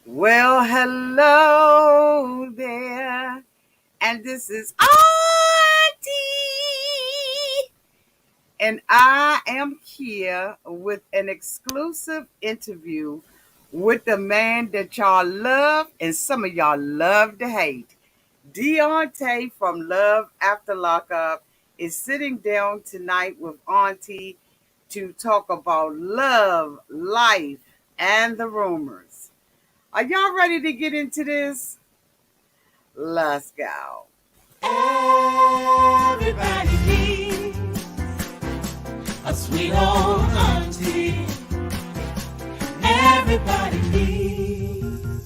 Well, hello there, and this is Auntie, and I am here with an exclusive interview with the man that y'all love and some of y'all love to hate. Daonte from Love After Lockup is sitting down tonight with Auntie to talk about love, life, and the rumors. Are y'all ready to get into this? Let's go. Everybody needs a sweet old auntie. Everybody needs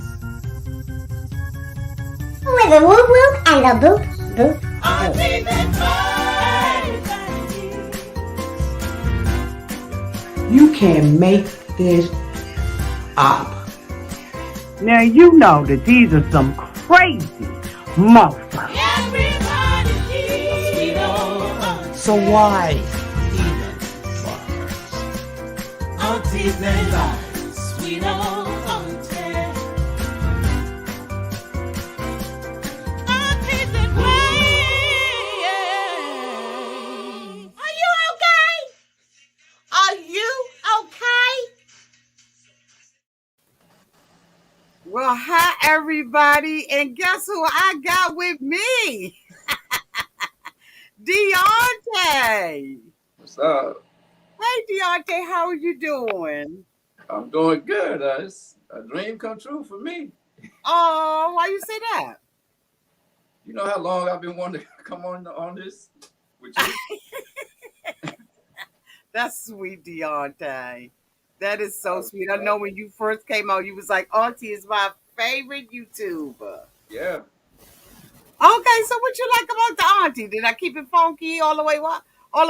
with a whoop whoop and a boop boop auntie boop. that everybody needs. You can make this up. Now you know that these are some crazy motherfuckers. Everybody needs a sweet old auntie. So why even bother? Auntie that lies, sweet old auntie. Auntie that waits. Are you okay? Are you okay? Well, hi everybody, and guess who I got with me? Daonte. What's up? Hey Daonte, how are you doing? I'm doing good. It's a dream come true for me. Oh, why you say that? You know how long I've been wanting to come on this with you? That's sweet, Daonte. That is so sweet. I know when you first came out, you was like, Auntie is my favorite YouTuber. Yeah. Okay, so what you like about the Auntie? Did I keep it funky all the way live? I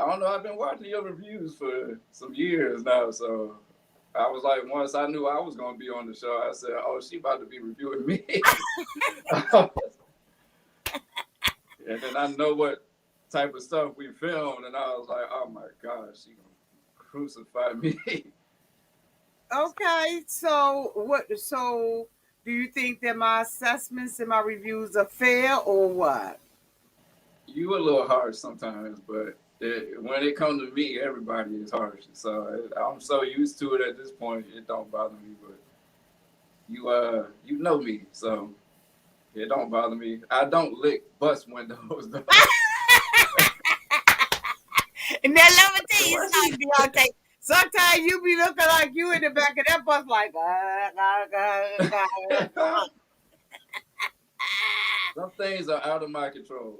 don't know. I've been watching your reviews for some years now. So I was like, once I knew I was going to be on the show, I said, oh, she about to be reviewing me. And then I know what type of stuff we filmed. And I was like, oh my gosh, she going to crucify me. Okay, so what? So do you think that my assessments and my reviews are fair or what? You a little harsh sometimes, but when it comes to me, everybody is harsh. So I'm so used to it at this point, it don't bother me. But you know me, so it don't bother me. I don't lick bus windows. And then let me tell you something, Deontay. Sometimes you be looking like you in the back of that bus, like. Some things are out of my control.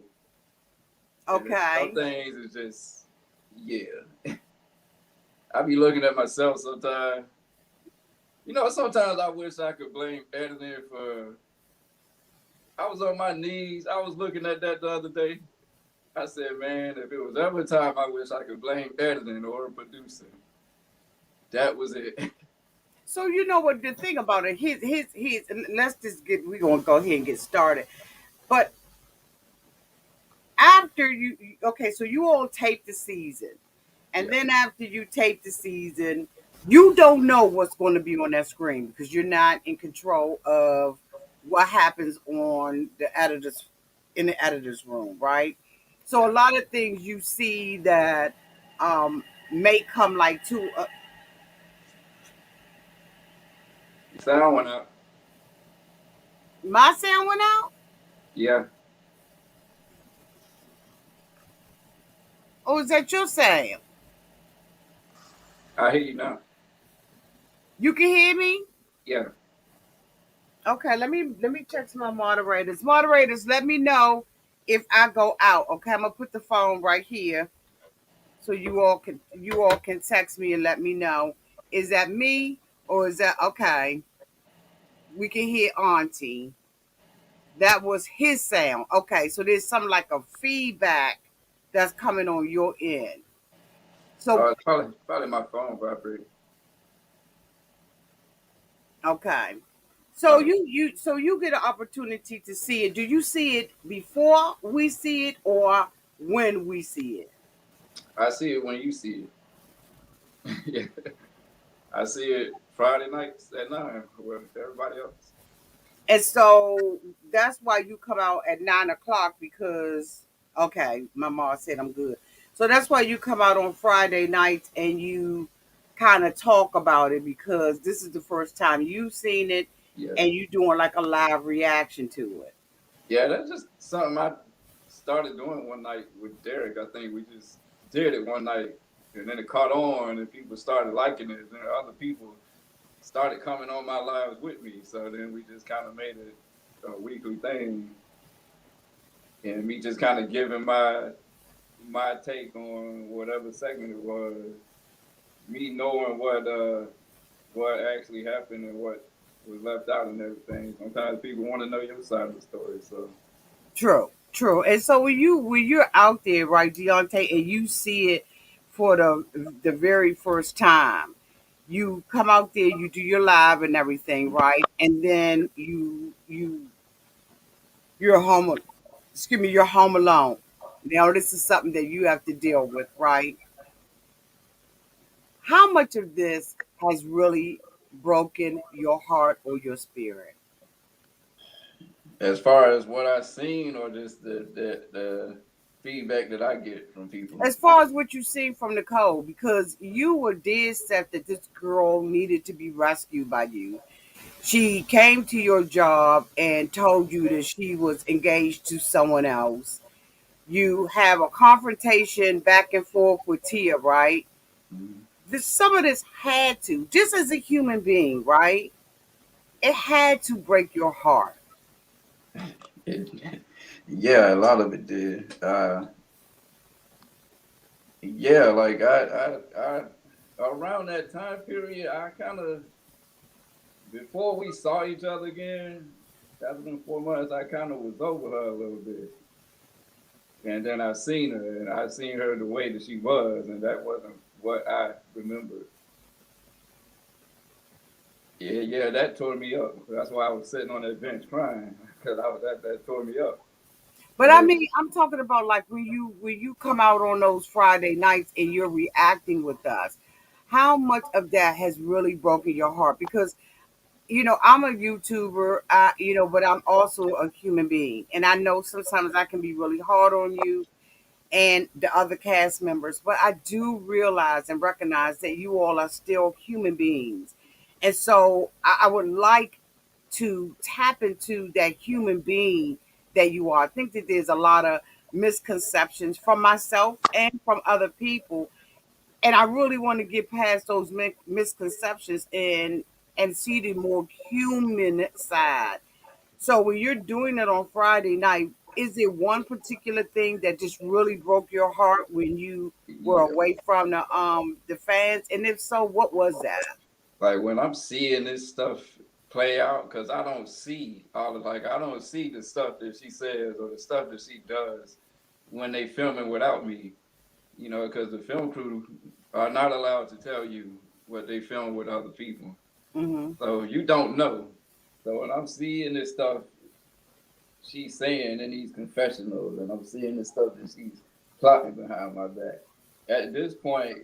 Okay. Some things is just I be looking at myself sometimes. You know, sometimes I wish I could blame editing for. I was on my knees. I was looking at that the other day. I said, man, if it was ever a time I wish I could blame editing or producing, that was it. So you know what the thing about it, his let's just we're gonna go ahead and get started. But after okay, so you all tape the season. And then after you tape the season, you don't know what's going to be on that screen because you're not in control of what happens on the editors in the editor's room, right? So a lot of things you see that may come like to Sound went out. my sound went out. Yeah. Or is that your sound? I hear you now. You can hear me? Yeah. Okay, let me check to my moderators. Moderators, let me know if I go out. Okay, I'm gonna put the phone right here so you all can text me and let me know. Is that me or is that okay? We can hear Auntie. That was his sound. Okay, so there's some like a feedback that's coming on your end. So It's probably my phone vibrating. okay. So you get an opportunity to see it. Do you see it before we see it or when we see it? I see it when you see it. Yeah. I see it Friday nights at 9 with everybody else. And so that's why you come out at 9 o'clock because okay, my mom said I'm good. So that's why you come out on Friday nights and you kind of talk about it because this is the first time you've seen it Yeah. and you doing like a live reaction to it. Yeah, that's just something I started doing one night with Derek. I think we just did it one night, and then it caught on, and people started liking it. And other people started coming on my lives with me. So then we just kind of made it a weekly thing, and me just kind of giving my take on whatever segment it was. Me knowing what actually happened and what was left out and everything. Sometimes people want to know your side of the story. So True, true. And so when you're out there, right, Deontay, and you see it for the very first time, you come out there, you do your live and everything, right? And then you're home, excuse me, you're home alone. Now this is something that you have to deal with, right? How much of this has really broken your heart or your spirit? as far as what I've seen, or just the feedback that I get from people. As far as what you've seen from Nicole, because you were dead set that this girl needed to be rescued by you. She came to your job and told you that she was engaged to someone else. You have a confrontation back and forth with Tia, right? Mhm. Some of this had to, just as a human being, right? It had to break your heart. It, yeah, a lot of it did. Yeah, like I around that time period, I kind of before we saw each other again, after been 4 months, I kind of was over her a little bit. And then I seen her, and I seen her the way that she was, and that wasn't what I remembered. Yeah, yeah, that tore me up. That's why I was sitting on that bench crying because I was that tore me up. But I And mean, I'm talking about like when you come out on those Friday nights and you're reacting with us. How much of that has really broken your heart? Because I'm a YouTuber, but I'm also a human being, and I know sometimes I can be really hard on you and the other cast members, but I do realize and recognize that you all are still human beings, and so I would like to tap into that human being that you are. I think that there's a lot of misconceptions from myself and from other people, and I really want to get past those misconceptions and see the more human side. So when you're doing it on Friday night, is there one particular thing that just really broke your heart when you were yeah, away from the fans? And if so, what was that? like when I'm seeing this stuff play out, because I don't see all of like I don't see the stuff that she says or the stuff that she does when they filming without me. Because the film crew are not allowed to tell you what they film with other people. Hmm. So you don't know. So when I'm seeing this stuff she's saying in these confessionals, and I'm seeing the stuff that she's plotting behind my back, at this point,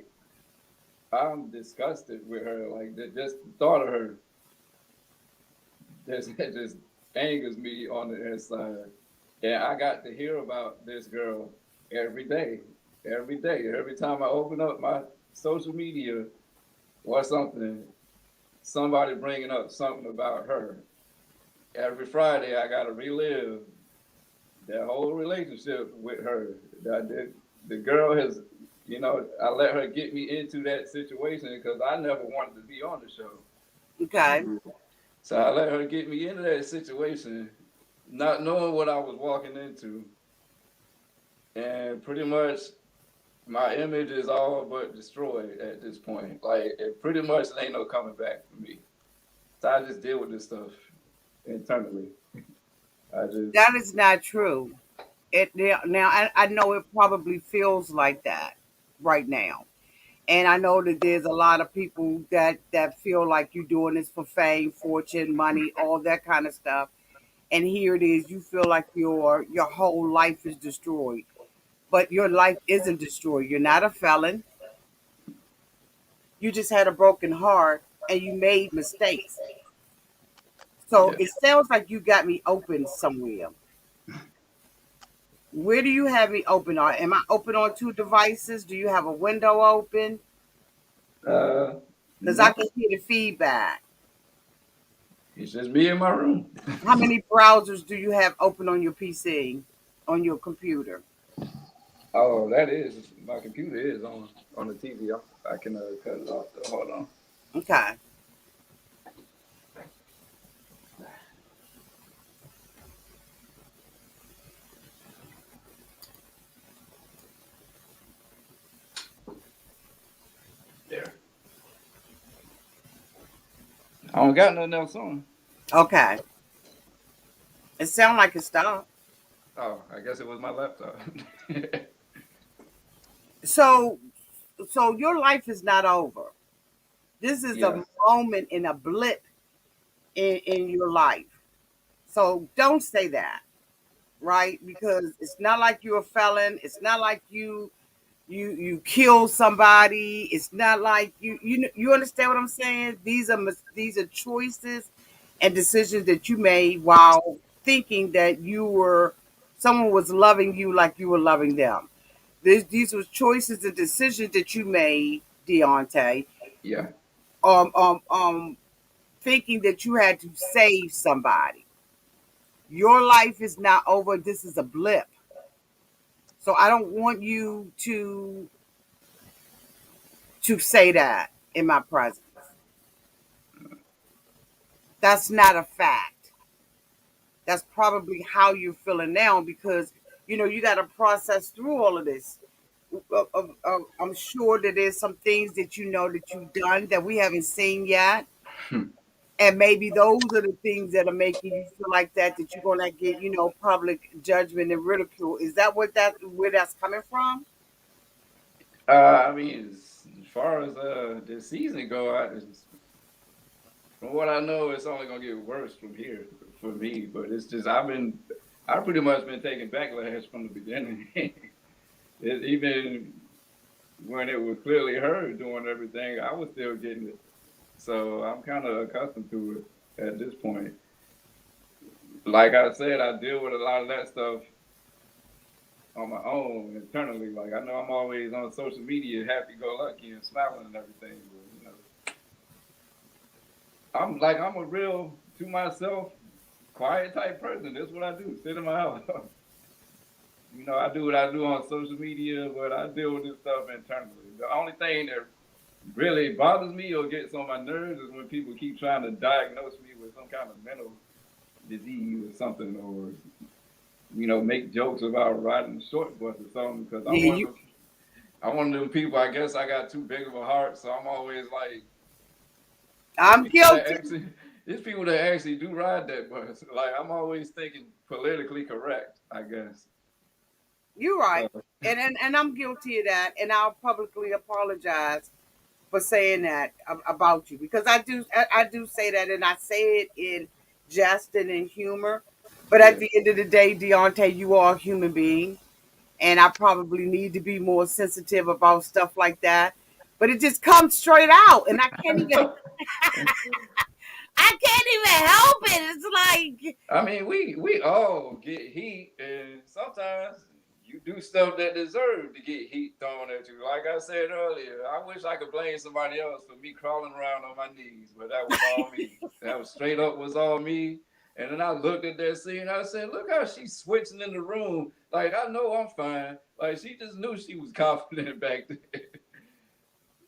I'm disgusted with her. Like just the thought of her just angers me on the inside. And I got to hear about this girl every day, every day. Every time I open up my social media or something, somebody bringing up something about her. Every Friday, I got to relive that whole relationship with her. The girl has, I let her get me into that situation because I never wanted to be on the show. Okay. So I let her get me into that situation, not knowing what I was walking into. And pretty much my image is all but destroyed at this point. Like, it pretty much ain't no coming back for me. So I just deal with this stuff internally. I just, That is not true. Now I know it probably feels like that right now. And I know that there's a lot of people that feel like you're doing this for fame, fortune, money, all that kind of stuff. And here it is, you feel like your whole life is destroyed. But your life isn't destroyed. You're not a felon. You just had a broken heart and you made mistakes. So Yeah. it sounds like you got me open somewhere. Where do you have me open on? Am I open on two devices? Do you have a window open? Because I No, can hear the feedback. it's just me in my room. How many browsers do you have open on your PC, on your computer? Oh, that is my computer is on the TV. I can cut it off. Though. Hold on. Okay. There. I don't got nothing else on. Okay. It sounds like it stopped. Oh, I guess it was my laptop. So, so your life is not over. This is Yeah. a moment in a blip in your life. So don't say that, right? Because it's not like you're a felon. It's not like you kill somebody. It's not like you understand what I'm saying. These are choices and decisions that you made while thinking that you were someone was loving you like you were loving them. These were choices and decisions that you made, Daonte, Yeah. um, um, um, thinking that you had to save somebody. Your life is not over. This is a blip. So I don't want you to say that in my presence. That's not a fact. That's probably how you're feeling now because you got to process through all of this. I'm sure that there's some things that that you've done that we haven't seen yet, and maybe those are the things that are making you feel like that you're gonna get public judgment and ridicule. Is that where that's coming from? I mean, as far as this season go, from what I know, it's only gonna get worse from here for me. But it's just I pretty much been taking backlash from the beginning. Even when it was clearly her doing everything, I was still getting it. So I'm kind of accustomed to it at this point. Like I said, I deal with a lot of that stuff on my own internally. Like I know I'm always on social media, happy go lucky and smiling and everything, but I'm a real to myself, quiet type person. That's what I do. Sit in my house. I do what I do on social media, but I deal with this stuff internally. The only thing that really bothers me or gets on my nerves is when people keep trying to diagnose me with some kind of mental disease or something, or make jokes about riding the short bus or something. Because Yeah, you. I'm one of them people. I guess I got too big of a heart, so I'm always like, it's I'm people that guilty. actually, it's people that actually do ride that bus. Like I'm always thinking politically correct. I guess. You're So right, and I'm guilty of that, and I'll publicly apologize for saying that about you because I do say that, and I say it in jest and in humor. But at yeah. the end of the day, Daonte, you are a human being, and I probably need to be more sensitive about stuff like that. But it just comes straight out, and I can't even help it. It's like I mean, we all get heat, and sometimes you do stuff that deserve to get heat thrown at you. Like I said earlier, I wish I could blame somebody else for me crawling around on my knees, but that was all me. That was straight up was all me. And then I looked at that scene. I said, "Look how she's switching in the room. Like I know I'm fine. Like she just knew she was confident back there."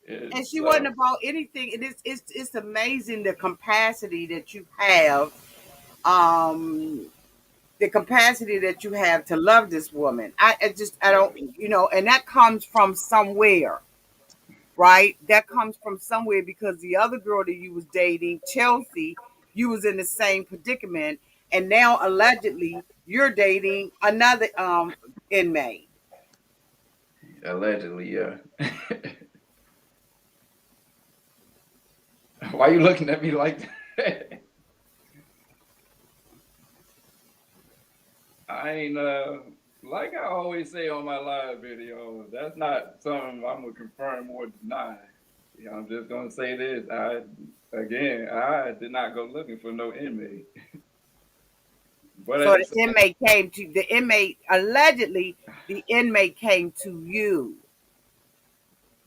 And and she wasn't so, about anything. It's amazing the capacity that you have. Um, the capacity that you have to love this woman. I yeah, don't, and that comes from somewhere, right? That comes from somewhere because the other girl that you was dating, Chelsea, you was in the same predicament, and now allegedly you're dating another inmate. allegedly, yeah. Why you looking at me like that? I ain't like I always say on my live videos, that's not something I'm gonna confirm or deny. I'm just gonna say this. again, I did not go looking for no inmate, but So at the the same, inmate came to the inmate allegedly the inmate came to you.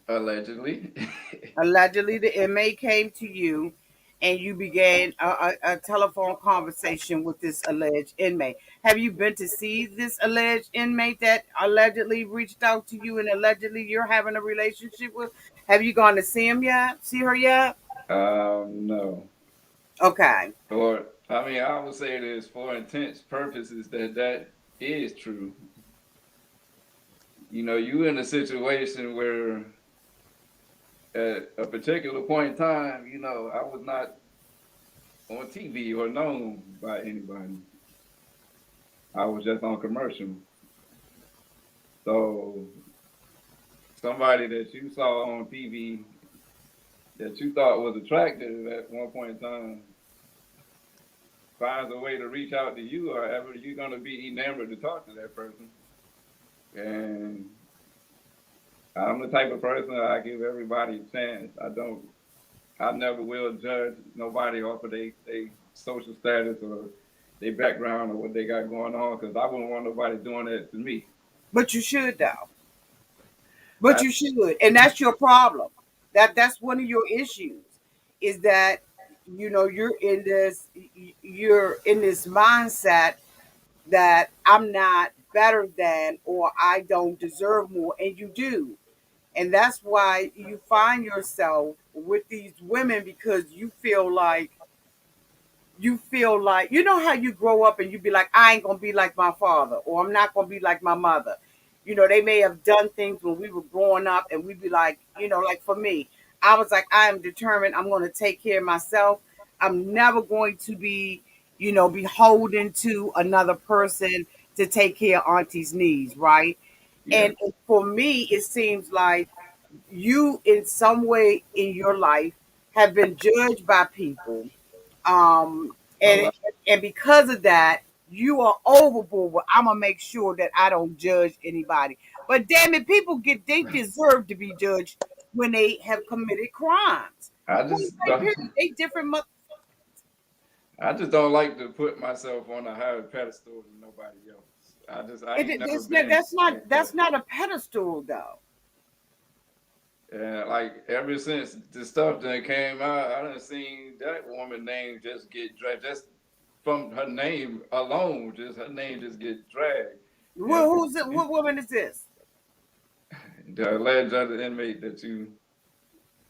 allegedly, Allegedly, the inmate came to you and you began a telephone conversation with this alleged inmate. Have you been to see this alleged inmate that allegedly reached out to you and allegedly you're having a relationship with? Have you gone to see him yet? See her yet? no. Okay. Or I mean, I would say this for intents purposes that is true. You know, you in a situation where at a particular point in time, you know, I was not on TV or known by anybody. I was just on commercial. So somebody that you saw on TV that you thought was attractive at one point in time finds a way to reach out to you, or ever you're gonna be enamored to talk to that person. And I'm the type of person that I give everybody a chance. I never will judge nobody off of they social status or their background or what they got going on because I wouldn't want nobody doing that to me. But you should though. But I, you should. And that's your problem. That's one of your issues is that you're in this mindset that I'm not better than or I don't deserve more, and you do. And that's why you find yourself with these women because you feel like you know how you grow up and you be like, I ain't gonna be like my father or I'm not gonna be like my mother. They may have done things when we were growing up and we'd be like, like for me, I was like, I am determined I'm gonna take care of myself. I'm never going to be, beholden to another person to take care of Auntie's needs, right? yeah, And for me, it seems like you in some way in your life have been judged by people, um, a and lot. and because of that, you are overboard. Well, I'm gonna make sure that I don't judge anybody. But damn it, they deserve to be judged when they have committed crimes. I Point just blank don't, period. They different. I just don't like to put myself on a higher pedestal than nobody else. I ain't never been like That's that. not a pedestal though. And like ever since the stuff that came out, I done seen that woman name just get dragged. Just from her name alone, just her name just get dragged. And Who's it? What woman is this? the alleged other inmate that you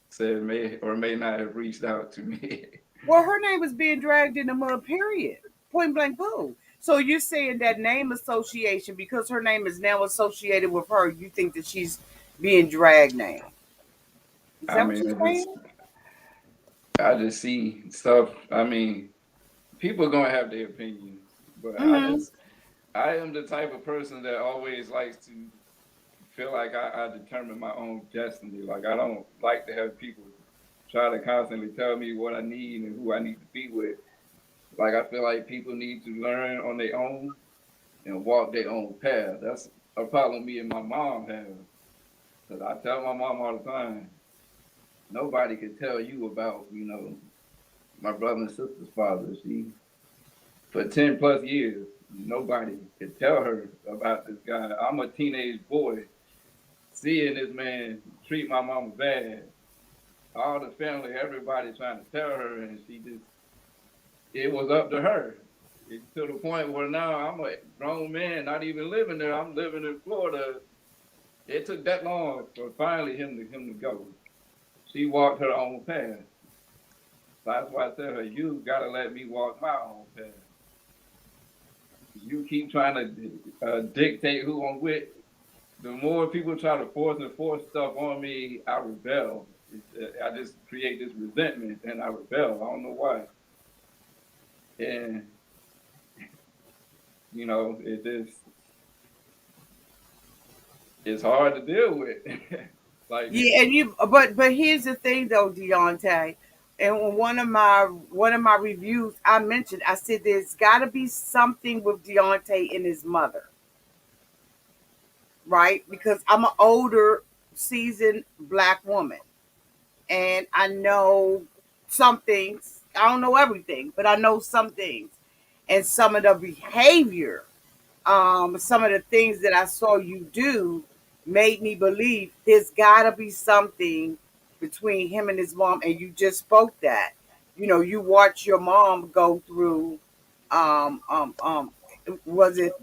said may or may not have reached out to me. Well, her name is being dragged in the mud. Period. Point blank. Boo. So you're saying that name association because her name is now associated with her, you think that she's being dragged now? Is I that what mean, you're saying? I just see stuff. I mean, people gonna have their opinions, but Mm-hmm. I am the type of person that always likes to feel like I determine my own destiny. Like I don't like to have people try to constantly tell me what I need and who I need to be with. Like I feel like people need to learn on their own and walk their own path. That's a problem me and my mom have. Cause I tell my mom all the time, nobody can tell you about, my brother and sister's father. She for 10 plus years, nobody could tell her about this guy. I'm a teenage boy seeing this man treat my mama bad. All the family, everybody trying to tell her, and it was up to her. To the point where now I'm a grown man, not even living there. I'm living in Florida. It took that long for finally him to go. She walked her own path. So that's why I tell her, you gotta let me walk my own path. You keep trying to dictate who I'm with. The more people try to force stuff on me, I rebel. I just create this resentment and I rebel. I don't know why. And it just it's hard to deal with. Like Yeah, and but here's the thing though, Deonte. And on one of my reviews, I said there's got to be something with Deonte and his mother, right? Because I'm an older, seasoned black woman, and I know some things. I don't know everything, but I know some things. And some of the behavior, some of the things that I saw you do made me believe there's gotta be something between him and his mom. And you just spoke that. You know, you watch your mom go through um um um was it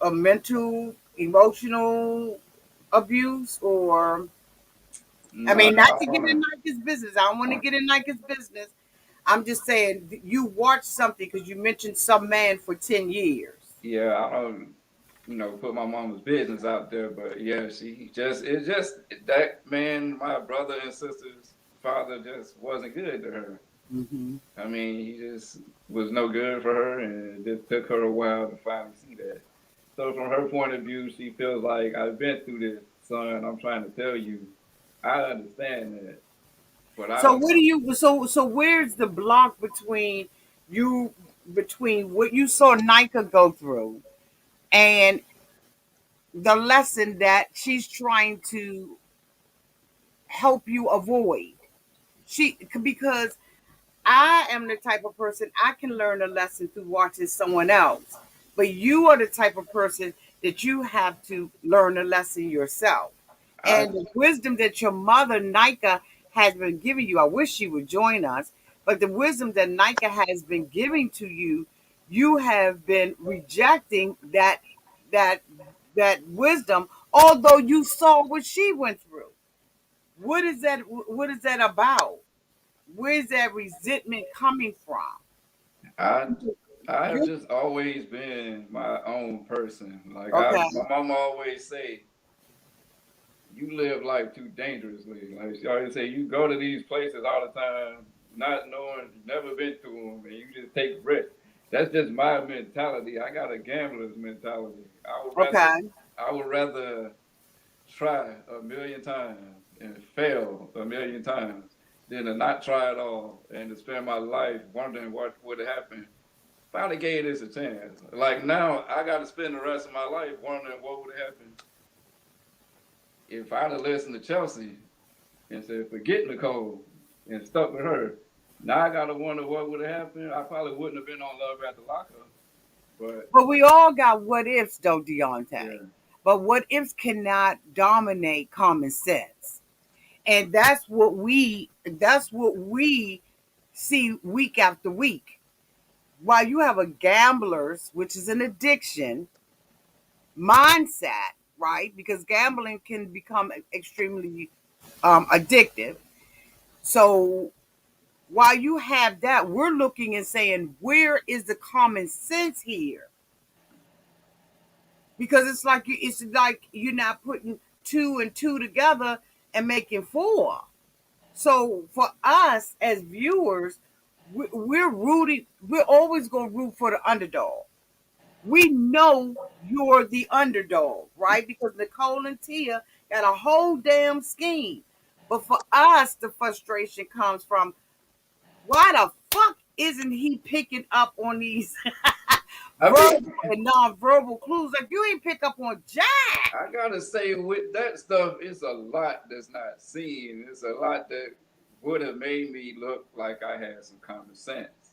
a mental, emotional abuse, or I No, mean, I not to don't get in wanna. Nike's business. I don't want to get in Nike's business. I'm just saying you watched something because you mentioned some man for 10 years. Yeah, I don't, put my mama's business out there, but yeah, it's just that man, my brother and sister's father just wasn't good to her. Mm-hmm. I mean, he just was no good for her, and it just took her a while to finally see that. So, from her point of view, she feels like I've been through this, son. I'm trying to tell you, I understand that, but I So don't what do know. you so where's the block between you between what you saw Nika go through and the lesson that she's trying to help you avoid? She because I am the type of person I can learn a lesson through watching someone else. But you are the type of person that you have to learn a lesson yourself. I And the wisdom that your mother, Nika, has been giving you, I wish she would join us, but the wisdom that Nika has been giving to you, you have been rejecting that that wisdom, although you saw what she went through. What is that about? Where's that resentment coming from? I I have You just always been my own person. Like okay? my mama always say, you live life too dangerously. Like she always say, you go to these places all the time, not knowing you've never been to them, and you just take risks. That's just my mentality. I got a gambler's mentality. Okay. I would rather try a million times and fail a million times than to not try at all and to spend my life wondering what would have happened if I'd have gave this a chance. Like now, I got to spend the rest of my life wondering what would have happened if I'd have listened to Chelsea and said, forget Nicole and stuck with her. Now I got to wonder what would have happened. I probably wouldn't have been on Love at the Lockup, but But we all got what ifs, though, Daonte. yeah, But what ifs cannot dominate common sense, and that's what we see week after week. While you have a gambler's, which is an addiction mindset, right? Because gambling can become extremely addictive. So while you have that, we're looking and saying, where is the common sense here? Because it's like you're not putting two and two together and making four. So for us as viewers, we're rooting. We're always going to root for the underdog. We know you're the underdog, right? Because Nicole and Tia got a whole damn scheme. But for us, the frustration comes from why the fuck isn't he picking up on these I verbal mean, and non-verbal clues? Like you ain't pick up on Jack. I gotta say, with that stuff, it's a lot that's not seen. It's a lot that would have made me look like I had some common sense.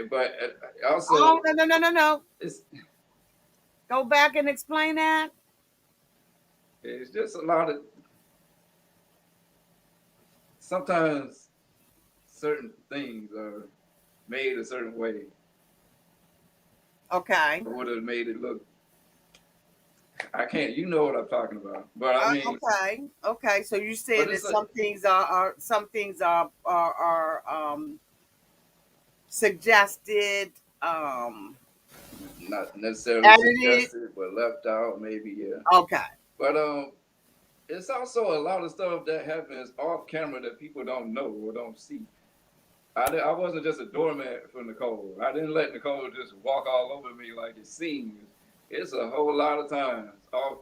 But Oh also, no. it's Go back and explain that. it's just a lot of sometimes certain things are made a certain way. Okay. Would have made it look. I can't. You know what I'm talking about. But I mean, Okay. So you're but saying that it's a, some things are some things are suggested, not necessarily edited. suggested, but left out. Maybe yeah. Okay. But it's also a lot of stuff that happens off camera that people don't know or don't see. I wasn't just a doormat for Nicole. I didn't let Nicole just walk all over me like it seems. It's a whole lot of times. Off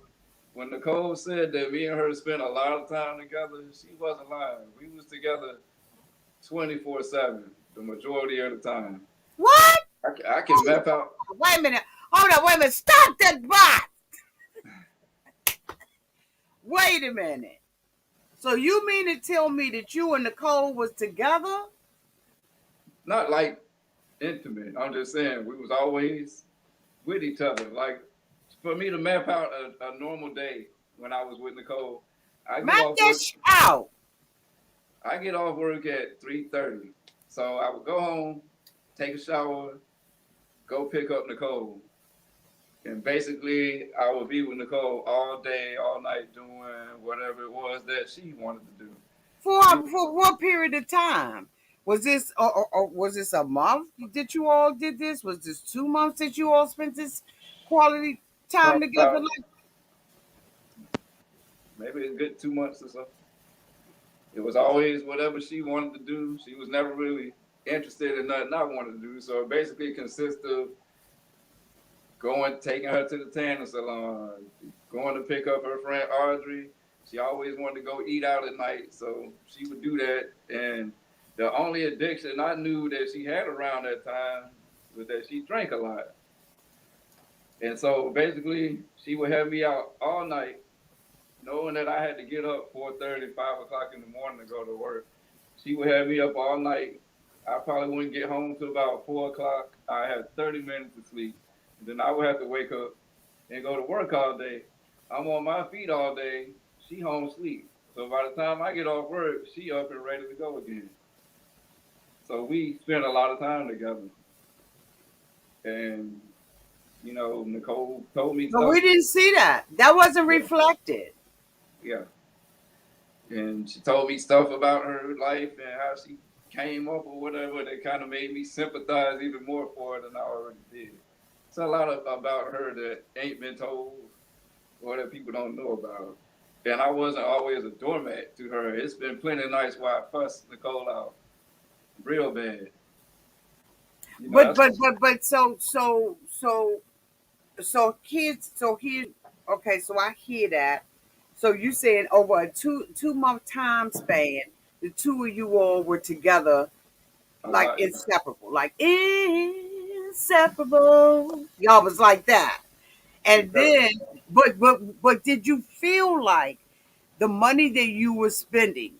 when Nicole said that me and her spent a lot of time together, she wasn't lying. We was together 24/7 the majority of the time. What? I can map out. Wait a minute. Hold on. Wait a minute. Stop that bot. Wait a minute. So you mean to tell me that you and Nicole was together? not like intimate. I'm just saying we was always with each other. Like for me to map out a normal day when I was with Nicole, I get Map off that work. out. I get off work at 3:30. So I would go home, take a shower, go pick up Nicole, and basically I would be with Nicole all day, all night, doing whatever it was that she wanted to do. She For what period of time? Was this or was this a month that you all did this? Was this 2 months that you all spent this quality time probably together? about Like, maybe a good 2 months or so. It was always whatever she wanted to do. She was never really interested in nothing I wanted to do. So it basically consists of going, taking her to the tanning salon, going to pick up her friend Audrey. She always wanted to go eat out at night, so she would do that. And the only addiction I knew that she had around that time was that she drank a lot. And so basically, she would have me out all night, knowing that I had to get up 4:30, 5 o'clock in the morning to go to work. She would have me up all night. I probably wouldn't get home till about 4 o'clock. I had 30 minutes to sleep. And then I would have to wake up and go to work all day. I'm on my feet all day. She home sleep. So by the time I get off work, she up and ready to go again. So we spent a lot of time together. And Nicole told me but stuff. we didn't see that. That wasn't Yeah, reflected. yeah. And she told me stuff about her life and how she came up or whatever that kind of made me sympathize even more for her than I already did. It's a lot about her that ain't been told or that people don't know about. And I wasn't always a doormat to her. It's been plenty of nights where I fussed Nicole out real bad. You know, that's But so kids so here okay, so I hear that. So you saying over a two month time span, the two of you all were together a like lot. inseparable, like inseparable. Y'all was like that. We And felt then but did you feel like the money that you were spending,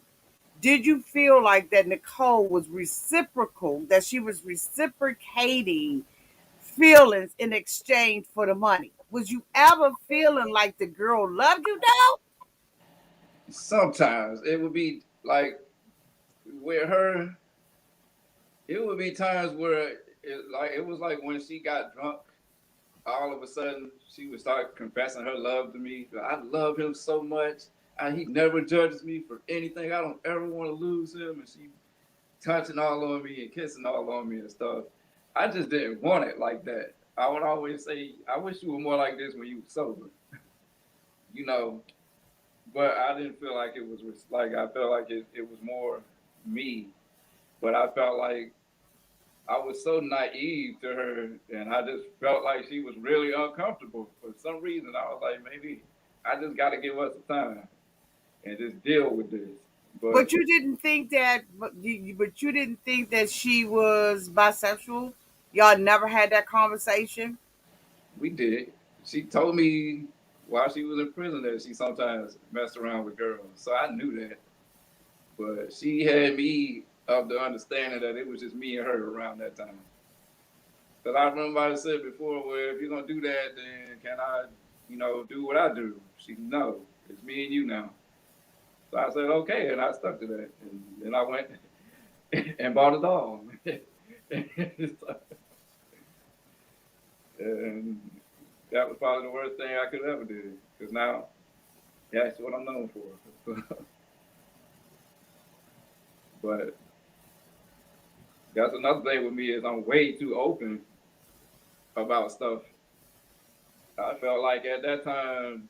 did you feel like that Nicole was reciprocal, that she was reciprocating feelings in exchange for the money? Was you ever feeling like the girl loved you though? sometimes it would be like with her, it would be times where it was like when she got drunk, all of a sudden she would start confessing her love to me. I love him so much. He never judges me for anything. I don't ever want to lose him. And she touching all on me and kissing all on me and stuff. I just didn't want it like that. I would always say, I wish you were more like this when you were sober, you know. But I didn't feel like it was like I felt like it was more me. But I felt like I was so naive to her, and I just felt like she was really uncomfortable for some reason. I was like, maybe I just got to give her some time and just deal with this. But But you didn't think that, but you didn't think that she was bisexual. Y'all never had that conversation. we did. She told me while she was in prison that she sometimes messed around with girls, so I knew that. But she had me of the understanding that it was just me and her around that time. Because I remember I said before, well, if you're gonna do that, then can I, do what I do? She no, it's me and you now. So I said okay, and I stuck to that. And then I went and bought a dog. And that was probably the worst thing I could ever do. Because now that's what I'm known for. But that's another thing with me is I'm way too open about stuff. I felt like at that time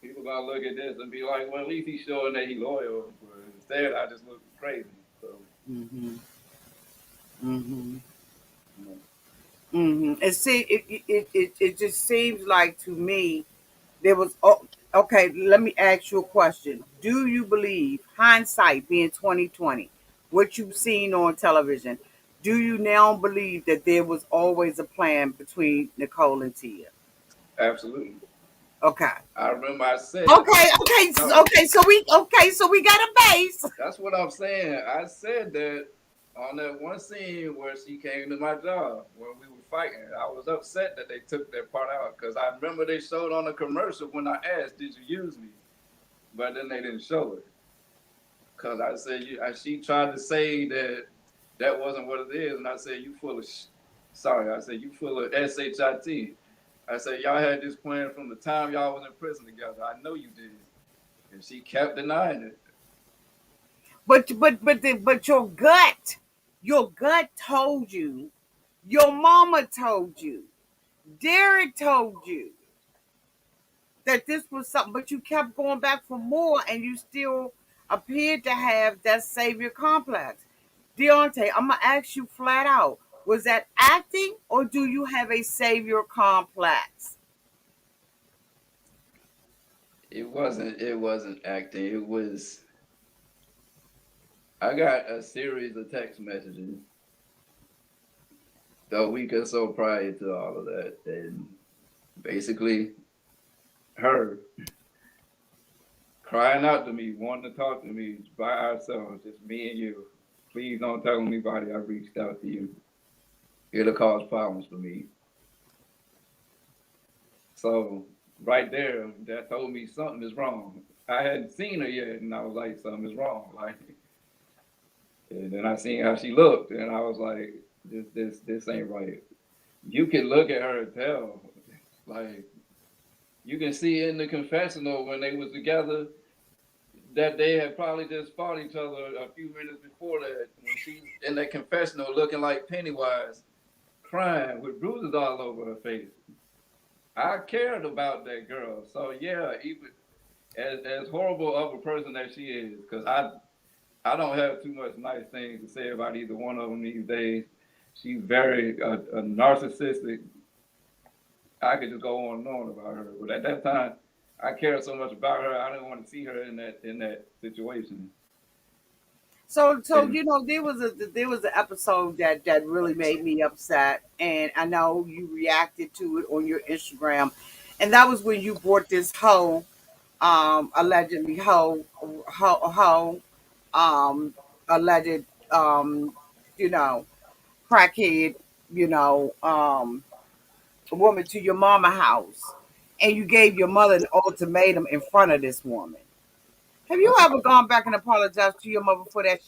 people gonna look at this and be like, well, at least he's showing that he's loyal. But instead, I just look crazy. So, Mm-hmm. Mm-hmm. you know, It see it just seems like to me there was oh, okay. Let me ask you a question. Do you believe hindsight being 2020, what you've seen on television? Do you now believe that there was always a plan between Nicole and Tia? absolutely. Okay. I remember I said, Okay, no, okay. So we got a base. that's what I'm saying. I said that on that one scene where she came to my job when we were fighting, I was upset that they took that part out because I remember they showed on the commercial when I asked, "Did you use me?" But then they didn't show it because I said she tried to say that that wasn't what it is, and I said, "You full of sorry." I said, "You full of shit." I said, "Y'all had this plan from the time y'all was in prison together. I know you did." And she kept denying it. But your gut told you, your mama told you, Derek told you that this was something, but you kept going back for more, and you still appeared to have that savior complex. Daonte, I'm gonna ask you flat out: was that acting, or do you have a savior complex? It wasn't acting. It was I got a series of text messages the week or so prior to all of that, and basically her crying out to me, wanting to talk to me by ourselves, just me and you. Please don't tell anybody I reached out to you. It'll cause problems for me. So right there, that told me something is wrong. I hadn't seen her yet, and I was like, something is wrong. Like, and then I seen how she looked, and I was like, this ain't right. You can look at her and tell, like, you can see in the confessional when they was together that they had probably just fought each other a few minutes before that. When she's in that confessional looking like Pennywise, crying with bruises all over her face. I cared about that girl. So yeah, even as horrible of a person that she is, because I don't have too much nice things to say about either one of them these days. She's very a narcissistic. I could just go on and on about her, but at that time, I cared so much about her. I didn't want to see her in that situation. So And there was an episode that really made me upset, and I know you reacted to it on your Instagram, and that was when you brought this hoe, allegedly hoe, um, alleged, you know, crackhead, you know, woman to your mama house, and you gave your mother an ultimatum in front of this woman. Have you ever gone back and apologized to your mother for that?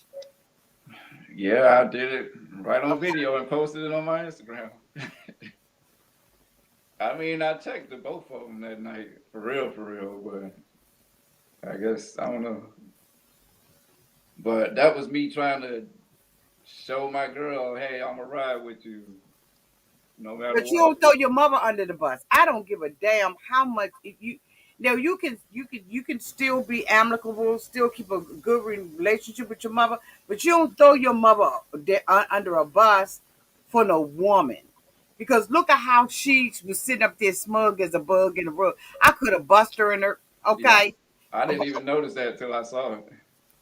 yeah, I did it right on video and posted it on my Instagram. I mean, I checked the both of them that night, for real. But I guess I don't know. But that was me trying to show my girl, hey, I'm gonna ride with you no matter But you what. don't throw your mother under the bus. I don't give a damn how much if you now you can still be amicable, still keep a good relationship with your mother, but you don't throw your mother under a bus for no woman. Because look at how she was sitting up there smug as a bug in the rug. I could have bust her in her. Yeah, Okay. I didn't even notice that till I saw it.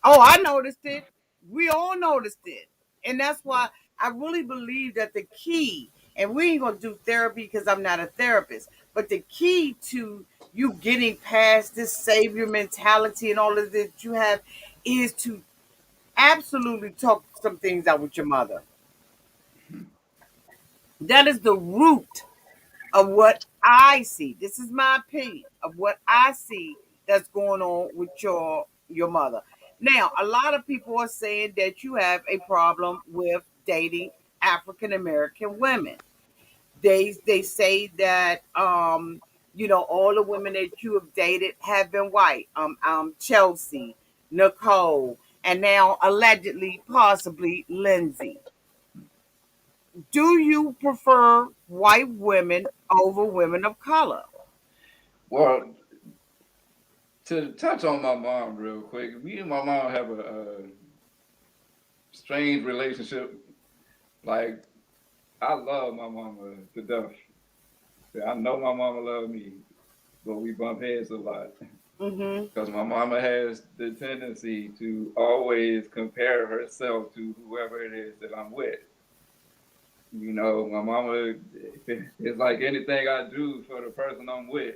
Oh, I noticed it. We all noticed it. And that's why I really believe that the key, and we ain't going to do therapy because I'm not a therapist, but the key to you getting past this savior mentality and all of this that you have is to absolutely talk some things out with your mother. That is the root of what I see. This is my opinion of what I see that's going on with your mother. Now, a lot of people are saying that you have a problem with dating African American women. They say that all the women that you have dated have been white. Chelsea, Nicole, and now allegedly possibly Lindsay. Do you prefer white women over women of color? Well, to touch on my mom real quick, me and my mom have a strange relationship. Like, I love my mama to death. I know my mama loves me, but we bump heads a lot. Mm-hmm. Because my mama has the tendency to always compare herself to whoever it is that I'm with. You know, my mama, it's like anything I do for the person I'm with.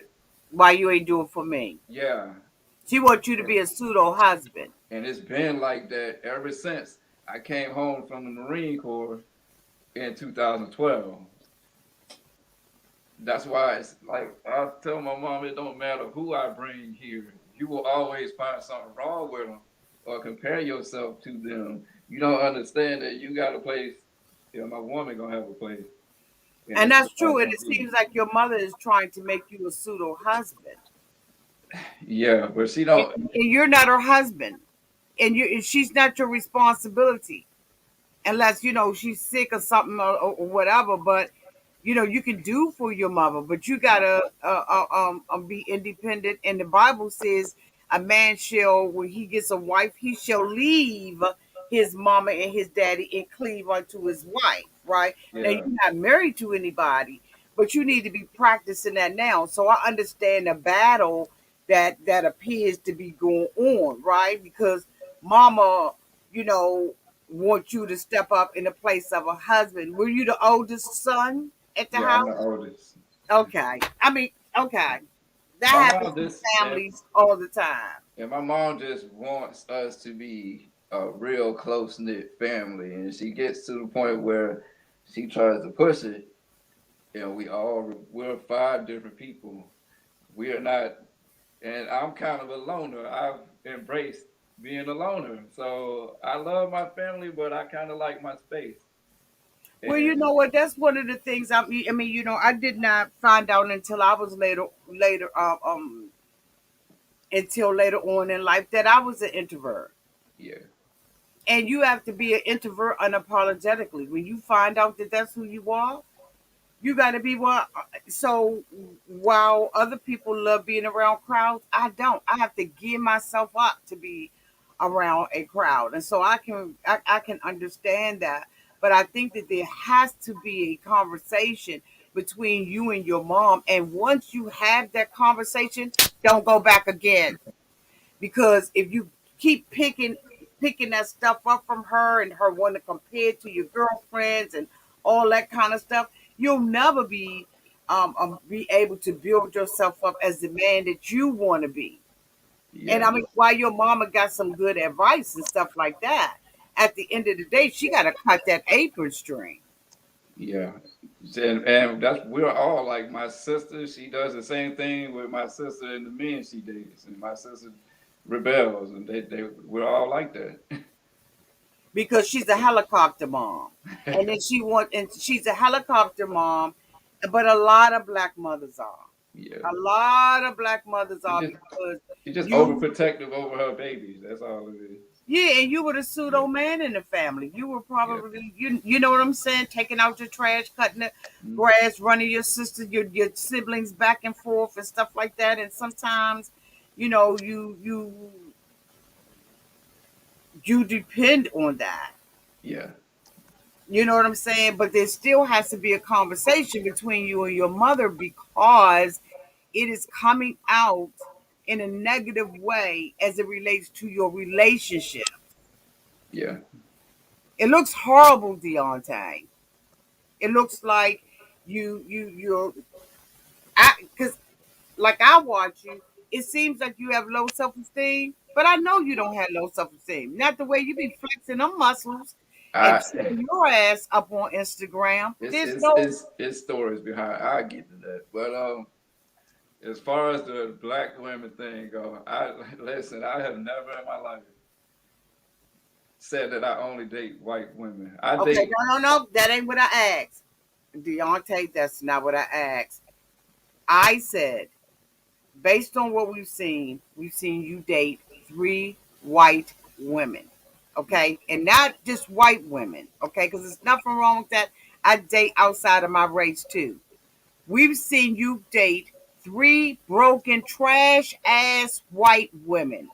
Why you ain't do it for me? Yeah. She wants you to be a pseudo husband. And it's been like that ever since. I came home from the Marine Corps in 2012. That's why it's like I tell my mom, it don't matter who I bring here. You will always find something wrong with them or compare yourself to them. You don't understand that you got a place. My woman gonna have a place, and And it's that's just true. like And gonna it be. seems like your mother is trying to make you a pseudo husband. Yeah, but she And, don't. and you're not her husband. And she's not your responsibility. Unless she's sick or something or whatever. But you can do for your mother, but you gotta be independent. And the Bible says a man shall, when he gets a wife, he shall leave his mama and his daddy and cleave unto his wife. Right now, Yeah, you're not married to anybody, but you need to be practicing that now. So I understand the battle that appears to be going on, right? Because mama, you know, want you to step up in the place of a husband. Were you the oldest son at the yeah, I'm house? the oldest. Okay. I mean, okay. That My happens mom in just families all the time. and my mom just wants us to be a real close knit family, and she gets to the point where she tries to push it. And we're five different people. We are not, and I'm kind of a loner. I've embraced being a loner, so I love my family, but I kind of like my space. Well, you And know what? That's one of the things. I mean, I did not find out until I was until later on in life that I was an introvert. yeah, And you have to be an introvert unapologetically. When you find out that that's who you are, you got to be one. So while other people love being around crowds, I don't. I have to gear myself up to be around a crowd, and so I can understand that. But I think that there has to be a conversation between you and your mom, and once you have that conversation, don't go back again, because if you keep picking that stuff up from her and her want to compare it to your girlfriends and all that kind of stuff, you'll never be able to build yourself up as the man that you want to be. And yeah, I mean, while your mama got some good advice and stuff like that, at the end of the day, she got to cut that apron string. yeah. And that's we're all like my sister. She does the same thing with my sister and the men she dates, and my sister rebels, and we're all like that. Because she's a helicopter mom. And then and she's a helicopter mom, but a lot of black mothers are. Yeah, A lot of black mothers she are just because she's just you, overprotective over her babies. That's all it is. yeah, and you were the Yeah, pseudo man in the family. You were yeah. probably, you know what I'm saying, taking out your trash, cutting the Mm, grass, running your siblings back and forth and stuff like that. And sometimes, you depend on that. yeah, You know what I'm saying? But there still has to be a conversation between you and your mother, because it is coming out in a negative way as it relates to your relationship. yeah, It looks horrible, Deontay. It looks like you're, because like I watch you, it seems like you have low self esteem, but I know you don't have low self esteem. Not the way you be flexing them muscles and I showing your ass up on Instagram. it's There's it's no. it's it's stories behind. I get to that, but as far as the black women thing go, I listen. I have never in my life said that I only date white women. I Okay, date. no. That ain't what I asked. Deontay, that's not what I asked. I said, based on what we've seen you date three white women. Okay. And not just white women. Okay. Because there's nothing wrong with that. I date outside of my race too. We've seen you date three broken, trash ass white women.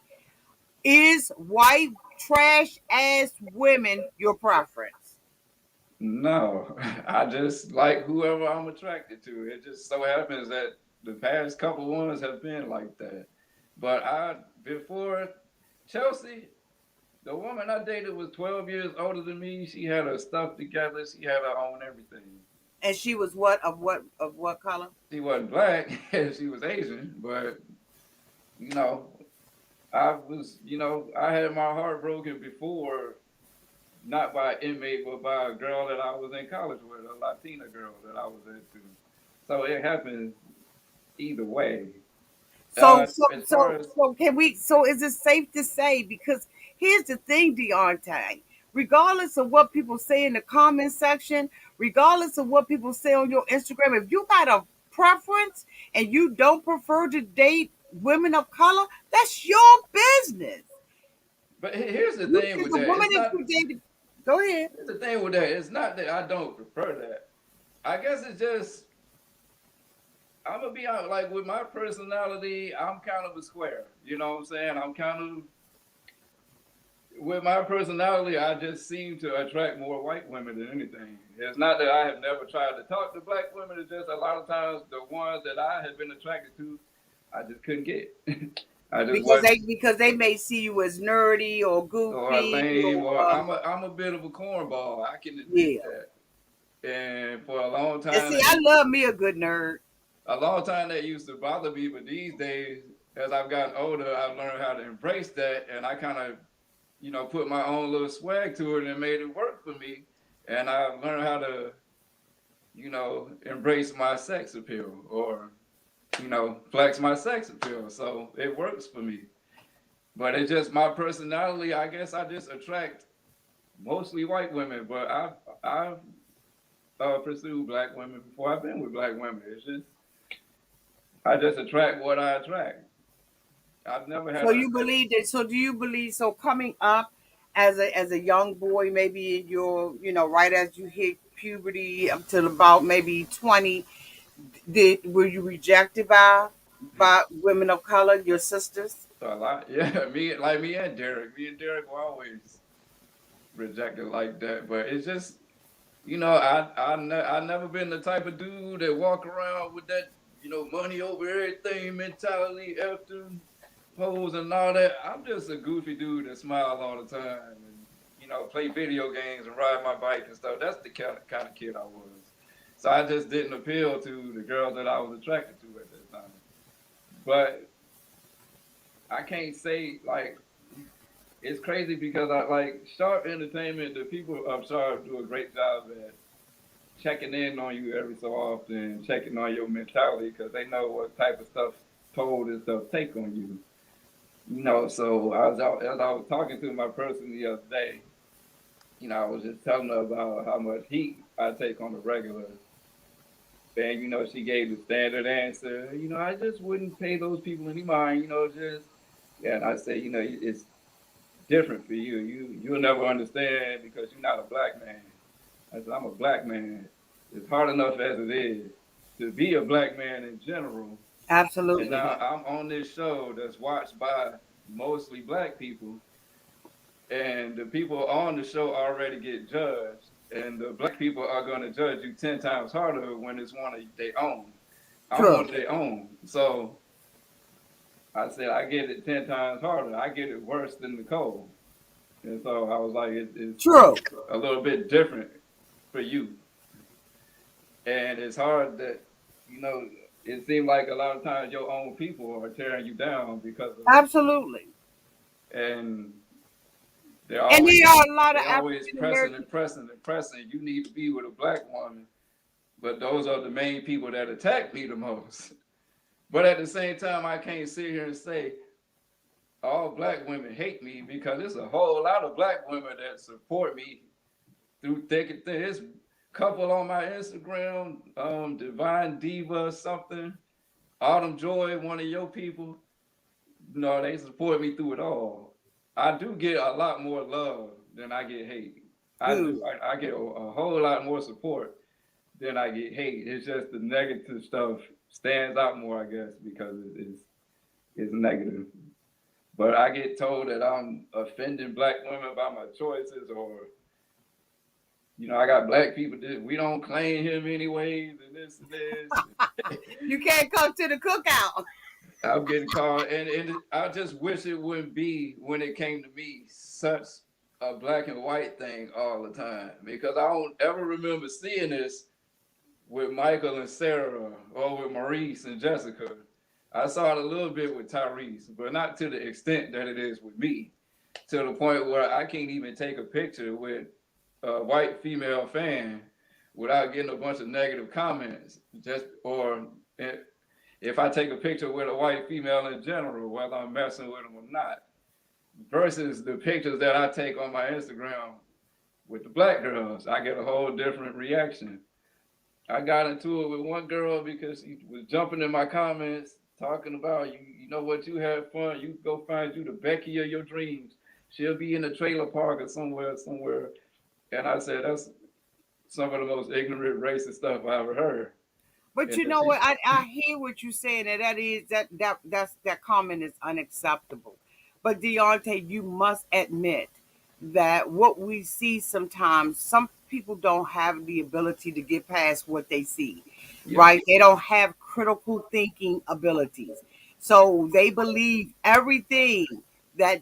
Is white trash ass women your preference? No, I just like whoever I'm attracted to. It just so happens that the past couple ones have been like that. But before Chelsea, the woman I dated was 12 years older than me. She had her stuff together. She had her own everything. And she was what color? She wasn't black. She was Asian. But, you know, I had my heart broken before not by an inmate, but by a girl that I was in college with, a Latina girl that I was into. So it happens either way. So, so, As far so, as so, can we? So, is it safe to say? Because here's the thing, Daonte. Regardless of what people say in the comment section, regardless of what people say on your Instagram, if you got a preference and you don't prefer to date women of color, that's your business. but here's the You thing pick with a that. woman It's that not. you dated. Go ahead. Here's the thing with that. It's not that I don't prefer that. I guess it's just I'm gonna be honest. Like with my personality, I'm kind of a square. You know what I'm saying? I'm kind of with my personality. I just seem to attract more white women than anything. It's not that I have never tried to talk to black women. It's just a lot of times the ones that I have been attracted to, I just couldn't get. I just Because wasn't. they may see you as nerdy or Or goofy lame, or or I'm a bit of a cornball. I can admit yeah. that. And for a long And time, see, I love me a good nerd. that used to bother me. But these days, as I've gotten older, I've learned how to embrace that, and I kind of, put my own little swag to it and made it work for me. And I've learned how to, embrace my sex appeal, or flex my sex appeal. So it works for me. But it's just my personality. I guess I just attract mostly white women, but I've pursued black women before. I've been with black women. It's just I just attract what I attract. I've never had So a you believe that? So do you believe? So coming up as a young boy, maybe in your right as you hit puberty up till about maybe 20, were you rejected by women of color, your sisters? a lot. Yeah, me and Derek. Me and Derek were always rejected like that. But it's just I never been the type of dude that walk around with that money over everything mentality after pose and all that. I'm just a goofy dude that smile all the time and play video games and ride my bike and stuff. That's the kind of kid I was. So I just didn't appeal to the girls that I was attracted to at that time. But I can't say like it's crazy because I like Sharp Entertainment. The people of Sharp do a great job at checking in on you every so often, checking on your mentality because they know what type of stuff told and stuff take on you. So as I was talking to my person the other day, I was just telling her about how much heat I take on the regular. And she gave the standard answer. I just wouldn't pay those people any mind. Just yeah. And I say, it's different for you. You'll never understand because you're not a black man. I said, I'm a black man. It's hard enough as it is to be a black man in general. And Absolutely. now I'm on this show that's watched by mostly black people, and the people on the show already get judged, and the black people are going to judge you 10 times harder when it's one of their own. I'm True. one of their own. So I said, I get it 10 times harder. I get it worse than Nicole. And so I was like, it's True. a little bit different for you. And it's hard that, you know, it seems like a lot of times your own people are tearing you down because of that. Absolutely. And they're And always there are a lot of they always African pressing American. and pressing and pressing. You need to be with a black woman, but those are the main people that attack me the most. But at the same time, I can't sit here and say all black women hate me because there's a whole lot of black women that support me through thick and thin. There's a couple on my Instagram, Divine Diva something, Autumn Joy, one of your people. No, they support me through it all. I do get a lot more love than I get hate. I Good. do. I get a whole lot more support than I get hate. It's just the negative stuff stands out more, I guess, because it's negative. But I get told that I'm offending black women by my choices, or I got black people that we don't claim him anyways, and this and this. You can't come to the cookout. I'm getting called, and I just wish it wouldn't be when it came to me such a black and white thing all the time, because I don't ever remember seeing this with Michael and Sarah or with Maurice and Jessica. I saw it a little bit with Tyrese, but not to the extent that it is with me. to the point where I can't even take a picture with a white female fan without getting a bunch of negative comments. Just or if I take a picture with a white female in general, whether I'm messing with them or not, versus the pictures that I take on my Instagram with the black girls, I get a whole different reaction. I got into it with one girl because she was jumping in my comments talking about you know what, you had fun, you go find you the Becky of your dreams. She'll be in a trailer park or somewhere. And I said, that's some of the most ignorant, racist stuff I ever heard. But And you then know she, what? I hear what you're saying, and that comment is unacceptable. But Deontay, you must admit that what we see sometimes, some people don't have the ability to get past what they see, yeah, right? They don't have critical thinking abilities, so they believe everything that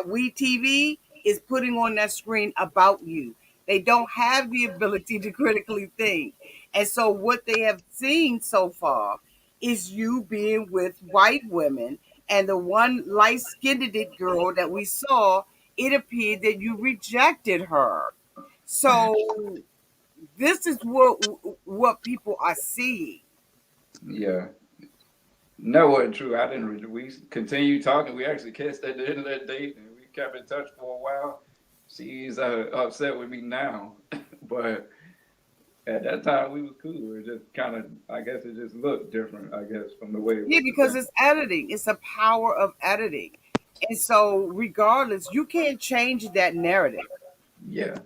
we TV is putting on that screen about you. They don't have the ability to critically think. And so what they have seen so far is you being with white women, and the one light-skinned girl that we saw, it appeared that you rejected her. So this is what people are seeing. yeah. No, wasn't true. I didn't. We continued talking. We actually kissed at the end of that date, and we kept in touch for a while. She's upset with me now, but at that time we was cool. It just kind of, I guess, it just looked different. I guess from the way it Yeah, was because presented. it's editing. It's a power of editing. And so regardless, you can't change that narrative. Yeah,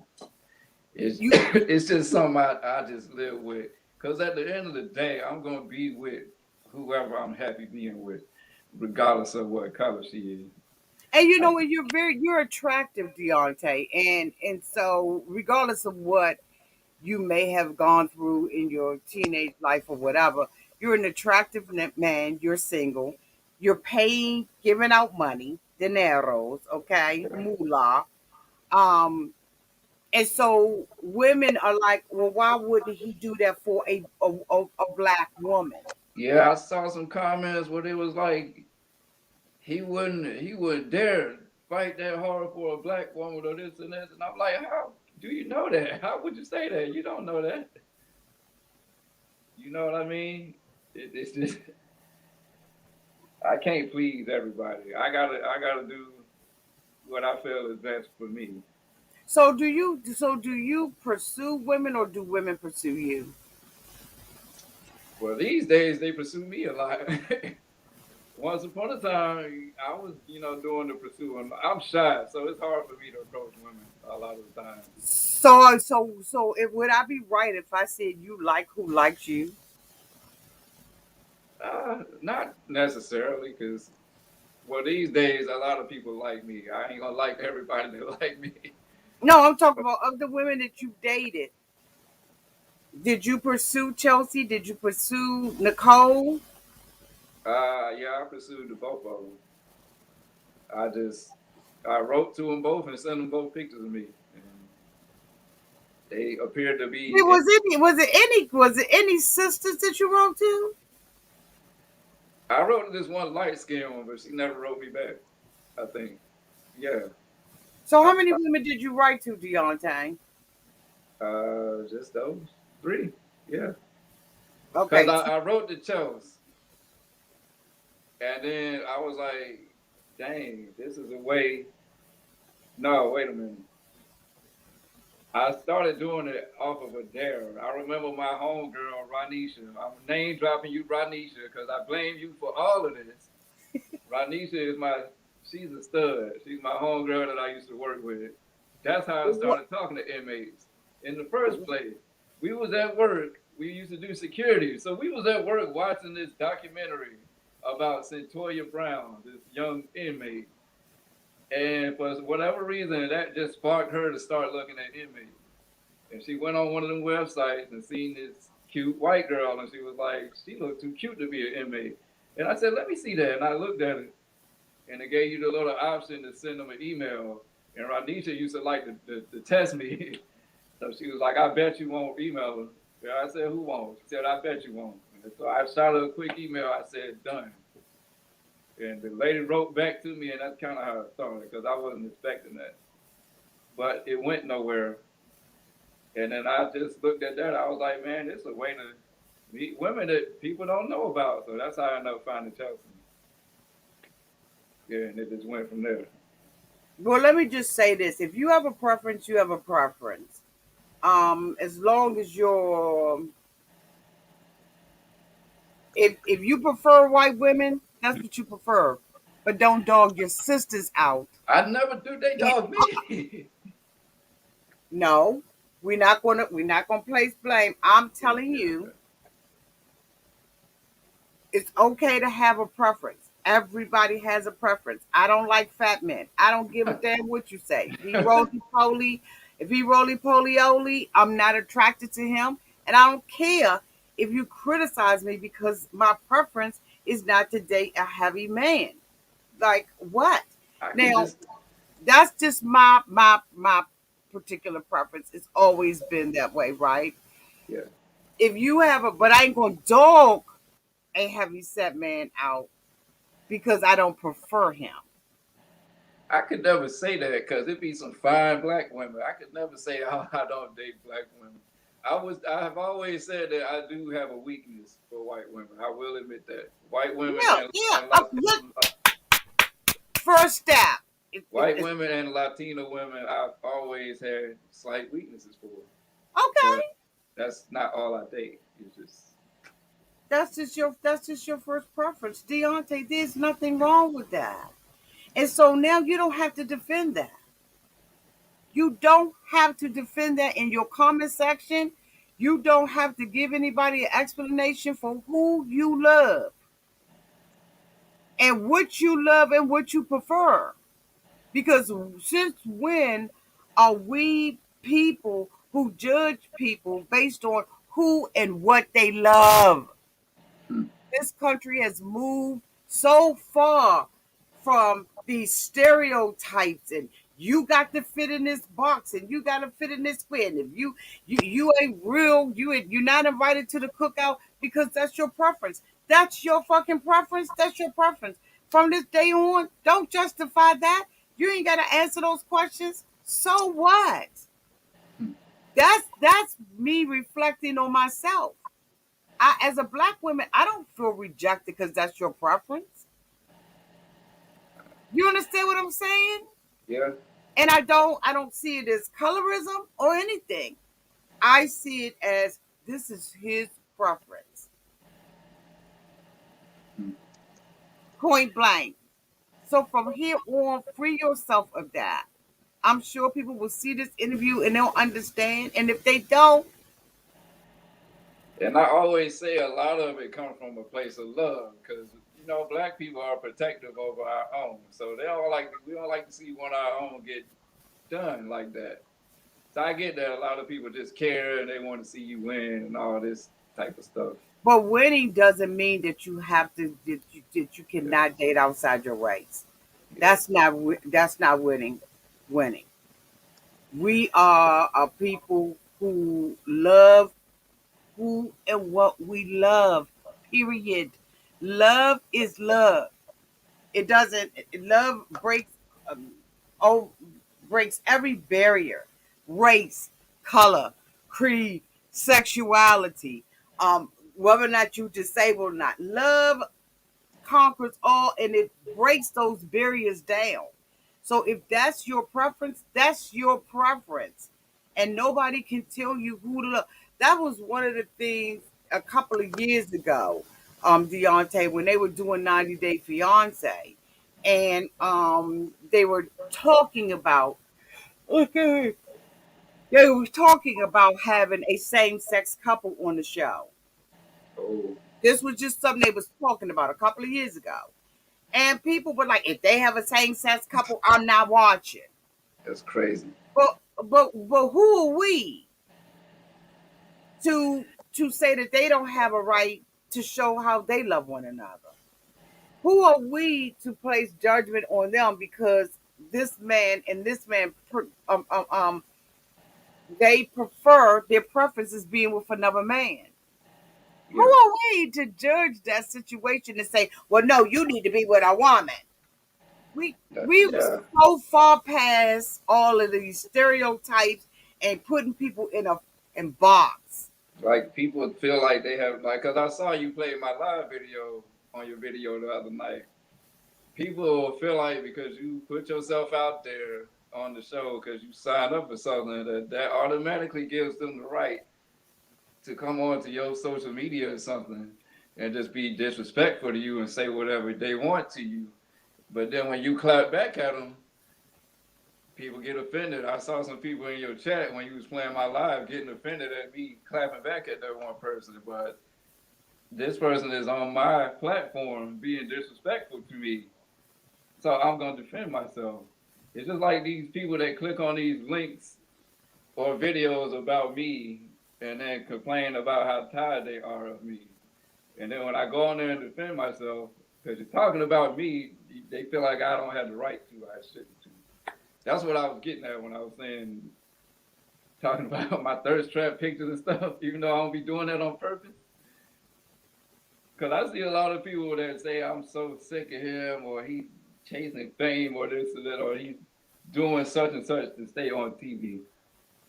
it's You it's just something I just live with. Cause at the end of the day, I'm gonna be with whoever I'm happy being with, regardless of what color she is. And you I, know what? You're attractive, Deontay, and so regardless of what you may have gone through in your teenage life or whatever, you're an attractive man. You're single. You're paying, giving out money, dineros, okay, moolah. Um, and so women are like, well, why wouldn't he do that for a black woman? yeah, I saw some comments where it was like he wouldn't dare fight that hard for a black woman or this and that. And I'm like, how do you know that? How would you say that? You don't know that. You know what I mean? It's just I can't please everybody. I gotta do what I feel is best for me. So do you pursue women or do women pursue you? Well, these days they pursue me a lot. Once upon a time, I was, doing the pursuing. I'm shy, so it's hard for me to approach women a lot of the time. Would I be right if I said you like who likes you? Not necessarily, because well, these days a lot of people like me. I ain't gonna like everybody that like me. No, I'm talking about of the women that you dated. Did you pursue Chelsea? Did you pursue Nicole? Yeah, I pursued the both of them. I just I wrote to them both and sent them both pictures of me, and they appeared to be. Was it any sisters that you wrote to? I wrote to this one light skinned one, but she never wrote me back. I think, yeah. So I, how many women did you write to, Deontay? just those three, yeah. Cause Okay. I wrote to Chels, and then I was like, dang, this is a way. No, wait a minute. I started doing it off of a dare. I remember my homegirl, Ronisha. I'm name dropping you, Ronisha, because I blame you for all of this. Ronisha is she's a stud. She's my homegirl that I used to work with. That's how I What? started talking to inmates. In the first place, we was at work. We used to do security. So we was at work watching this documentary about Centoya Brown, this young inmate. And for whatever reason, that just sparked her to start looking at inmates. And she went on one of them websites and seen this cute white girl, and she was like, she looked too cute to be an inmate. And I said, let me see that. And I looked at it, and it gave you the little option to send them an email. And Radisha used to like to test me. So she was like, I bet you won't email her. And I said, who won't? She said, I bet you won't. And so I shot her a quick email. I said, done. And the lady wrote back to me, and that's kind of how I thought it because I wasn't expecting that. But it went nowhere. And then I just looked at that. I was like, man, this is a way to meet women that people don't know about. So that's how I ended up finding Chelsea. Yeah, and it just went from there. Well, let me just say this: if you have a preference, you have a preference. As long as you're, if you prefer white women, that's what you prefer. But don't dog your sisters out. I never do they And, dog me. no, we're not gonna place blame. I'm telling Yeah, you, it's okay to have a preference. Everybody has a preference. I don't like fat men. I don't give a damn what you say. If he roly poly oly, I'm not attracted to him. And I don't care if you criticize me because my preference is not to date a heavy man. Like what? I can Now, just that's just my particular preference. It's always been that way, right? yeah. If you have a but I ain't gonna dog a heavy set man out because I don't prefer him. I could never say that because it be some fine black women. I could never say I don't date black women. I have always said that I do have a weakness for white women. I will admit that. White women Yeah, and, yeah. and Look, first step. white women and Latino women, I've always had slight weaknesses for, Okay. but that's not all I date. It's just That's just your first preference, Deontay. There's nothing wrong with that, and so now you don't have to defend that. You don't have to defend that in your comment section. You don't have to give anybody an explanation for who you love and what you love and what you prefer. Because since when are we people who judge people based on who and what they love? This country has moved so far from these stereotypes and you got to fit in this box and you got to fit in this square. And if you ain't real, you're not invited to the cookout because that's your preference. That's your fucking preference. That's your preference. From this day on, don't justify that. You ain't got to answer those questions. So what? That's me reflecting on myself. As a black woman, I don't feel rejected because that's your preference. You understand what I'm saying? yeah. And I don't see it as colorism or anything. I see it as this is his preference. Point blank. So from here on, free yourself of that. I'm sure people will see this interview and they'll understand. And if they don't, And I always say a lot of it comes from a place of love because black people are protective over our own, so we don't like to see one of our own get done like that. So I get that a lot of people just care and they want to see you win and all this type of stuff. but winning doesn't mean that you have to that you Yeah, cannot date outside your race. yeah, That's not winning. Winning. We are a people who love who and what we love. Period. Love is love. It doesn't. Love um, oh breaks every barrier, race, color, creed, sexuality, whether or not you disabled or not. Love conquers all and it breaks those barriers down. So if that's your preference, that's your preference. And nobody can tell you who to love. That was one of the things a couple of years ago, Deonte, when they were doing 90 Day Fiance. And they were talking about okay. They were talking about having a same sex couple on the show. oh, This was just something they was talking about a couple of years ago. And people were like, if they have a same sex couple, I'm not watching. that's crazy. But who are we to say that they don't have a right to show how they love one another? Who are we to place judgment on them because this man and this man they prefer their preference is being with another man? Who are we to judge that situation and say, well, no, you need to be with a woman? We Yeah. so far past all of these stereotypes and putting people in box. Like people feel like they have like, cause I saw you play my live video on your video the other night. People feel like because you put yourself out there on the show, because you signed up for something, that automatically gives them the right to come onto your social media or something and just be disrespectful to you and say whatever they want to you. But then when you clap back at them, people get offended. I saw some people in your chat when you was playing my live getting offended at me clapping back at that one person. But this person is on my platform being disrespectful to me. So I'm gonna defend myself. It's just like these people that click on these links or videos about me and then complain about how tired they are of me. And then when I go on there and defend myself, because you're talking about me, they feel like I don't have the right to. I shouldn't to. That's what I was getting at when I was saying, talking about my thirst trap pictures and stuff, even though I don't be doing that on purpose. Because I see a lot of people that say I'm so sick of him, or he's chasing fame, or this or that, or he's doing such and such to stay on TV.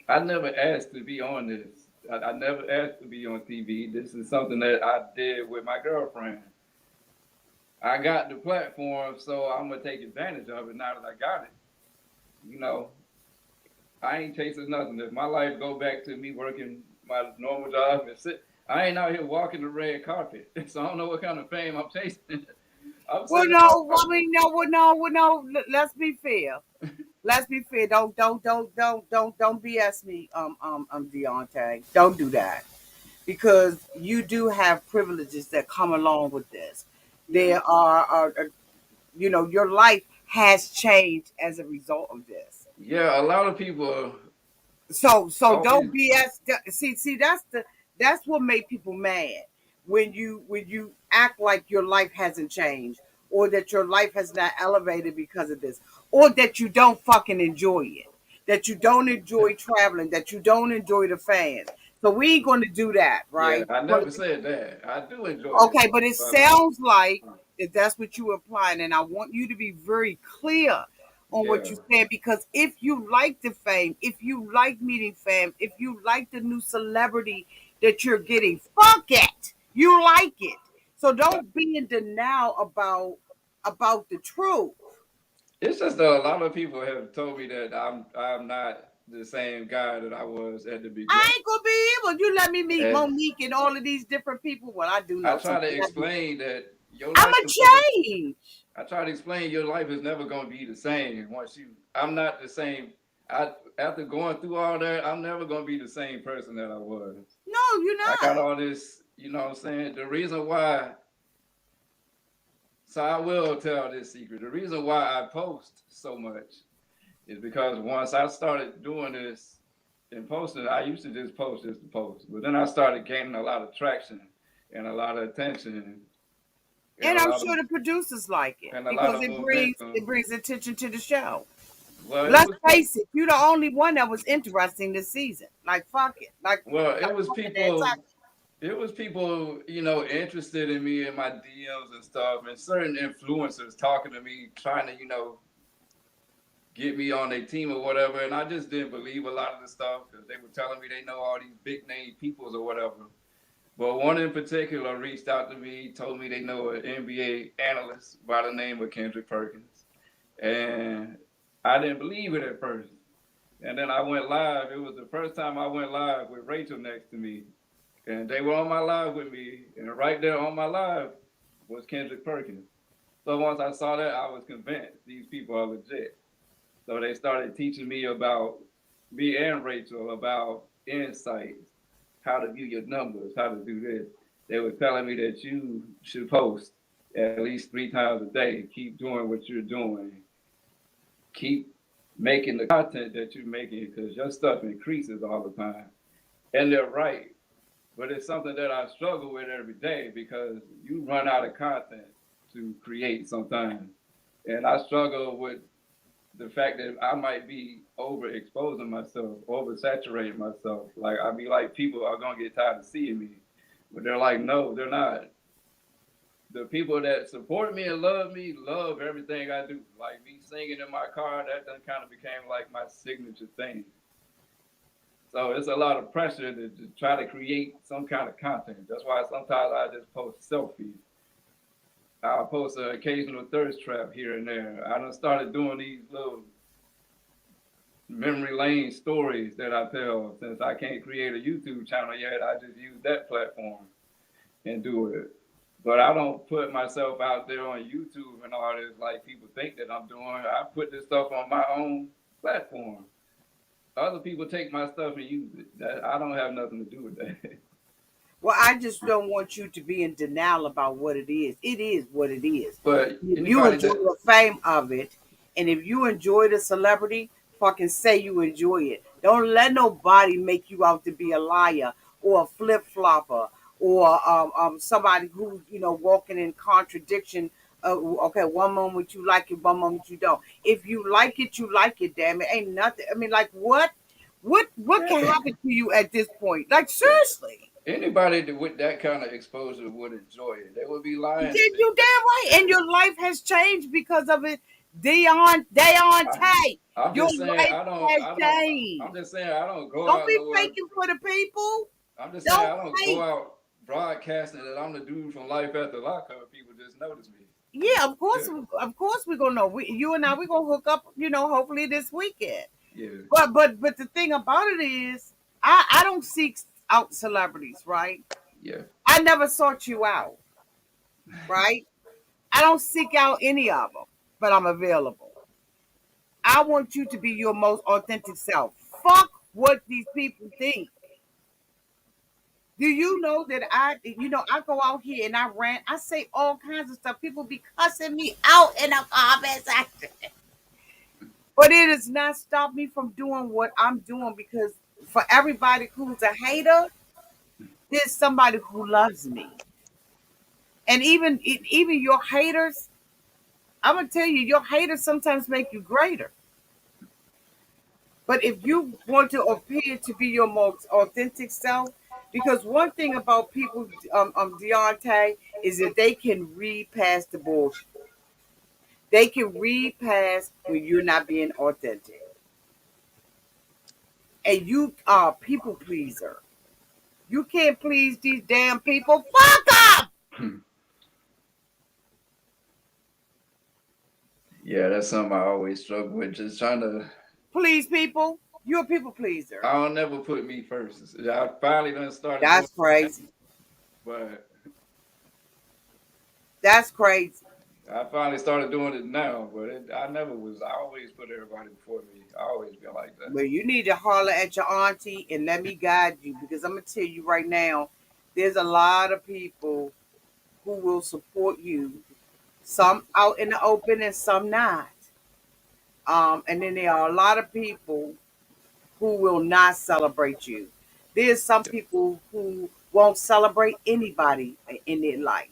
I never asked to be on this. I never asked to be on TV. This is something that I did with my girlfriend. I got the platform, so I'm gonna take advantage of it now that I got it. You know, I ain't chasing nothing. If my life go back to me working my normal job and sit, I ain't out here walking the red carpet. So I don't know what kind of fame I'm chasing. I'm Well, sitting at no, home. I mean, no, well, no, well, no. Let's be fair. Let's be fair. Don't BS me, Daonte. Don't do that because you do have privileges that come along with this. There your life has changed as a result of this. Yeah, a lot of people So always. don't BS. See, that's what made people mad when you act like your life hasn't changed or that your life has not elevated because of this or that you don't fucking enjoy it, that you don't enjoy traveling, that you don't enjoy the fans. So we ain't going to do that, Yeah, right? I But never said that. I do enjoy it, okay, but it but sounds like that that's what you applying, and I want you to be very clear on what yeah, you said because if you like the fame, if you like meeting fame, if you like the new celebrity that you're getting, fuck it, you like it. So don't be in denial about the truth. it's just that a lot of people have told me that I'm not the same guy that I was at the I beginning. ain't gonna be able. You let me meet And Monique and all of these different people. Well, I do I know try some to celebrities. explain that your I'm life a is never. change. I try to explain your life is never going to be the same once you. I'm not the same. I After going through all that, I'm never going to be the same person that I was. No, you're I got not. all this, you know what I'm saying? The reason why, so I will tell this secret. The reason why I post so much is because once I started doing this and posting, I used to just post just to post. But then I started gaining a lot of traction and a lot of attention and And a I'm lot of sure the producers like it and a lot because of it brings momentum. it brings attention to the show. Well, it Let's was face it, you're the only one that was interesting this season. Like fuck it. well, Like fuck that time. it was people, interested in me and my DMs and stuff, and certain influencers talking to me, trying to, get me on their team or whatever. And I just didn't believe a lot of the stuff because they were telling me they know all these big name peoples or whatever. But one in particular reached out to me, told me they know an NBA analyst by the name of Kendrick Perkins. And I didn't believe it at first. And then I went live. It was the first time I went live with Rachel next to me. And they were on my live with me. And right there on my live was Kendrick Perkins. So once I saw that, I was convinced these people are legit. So they started teaching me about me and Rachel about insights, how to view your numbers, how to do this. They were telling me that you should post at least 3 times a day. Keep doing what you're doing. Keep making the content that you're making because your stuff increases all the time. And they're right. But it's something that I struggle with every day because you run out of content to create sometimes. And I struggle with the fact that I might be overexposing myself, oversaturating myself. Like I be like, people are gonna get tired of seeing me. But they're like, no, they're not. The people that support me love everything I do. Like me singing in my car, that then kind of became like my signature thing. So it's a lot of pressure to try to create some kind of content. That's why sometimes I just post selfies. I'll post an occasional thirst trap here and there. I done started doing these little memory lane stories that I tell. Since I can't create a YouTube channel yet, I just use that platform and do it. But I don't put myself out there on YouTube and all this like people think that I'm doing. I put this stuff on my own platform. Other people take my stuff and use it. That, I don't have nothing to do with that. Well, I just don't want you to be in denial about what it is. It is what it is. But If you anybody enjoy that the fame of it, and if you enjoy the celebrity, fucking say you enjoy it. Don't let nobody make you out to be a liar or a flip flopper or somebody who walking in contradiction. Okay, one moment you like it, one moment you don't. If you like it, you like it. Damn it, ain't nothing. I mean, like what? What can happen to you at this point? Like seriously. anybody that with that kind of exposure would enjoy it. They would be lying if You damn right, and your life has changed because of it. I, Daonte, I'm your just saying life has I'm changed. just saying I don't go Don't out be nowhere. faking for the people. I'm just saying Don't I don't go fake. out broadcasting that I'm the dude from Life After Lockup. People just notice me. Yeah, Yeah, of course, we're gonna know. You and I, we're gonna hook up. Hopefully this weekend. yeah, But the thing about it is, I don't seek out celebrities, right? yeah. I never sought you out, right? I don't seek out any of them, but I'm available. I want you to be your most authentic self. Fuck what these people think. Do you know that I go out here and I rant, I say all kinds of stuff. People be cussing me out in the comments section. But it does not stop me from doing what I'm doing because for everybody who's a hater, there's somebody who loves me. And even your haters, I'm gonna tell you, your haters sometimes make you greater. But if you want to appear to be your most authentic self, because one thing about people, Deontay, is that they can read past the bullshit. They can read past when you're not being authentic. And you are a people pleaser. You can't please these damn people. Fuck them! Yeah, that's something I always struggle with. Just trying to. Please people. You're a people pleaser. I don't never put me first. I finally done started doing That's that, crazy. but That's crazy. I finally started doing it now. But I never was. I always put everybody before me. I always been like that. Well, you need to holler at your auntie and let me guide you because I'm gonna tell you right now, there's a lot of people who will support you. Some out in the open and some not. And then there are a lot of people who will not celebrate you. There's some people who won't celebrate anybody in their life.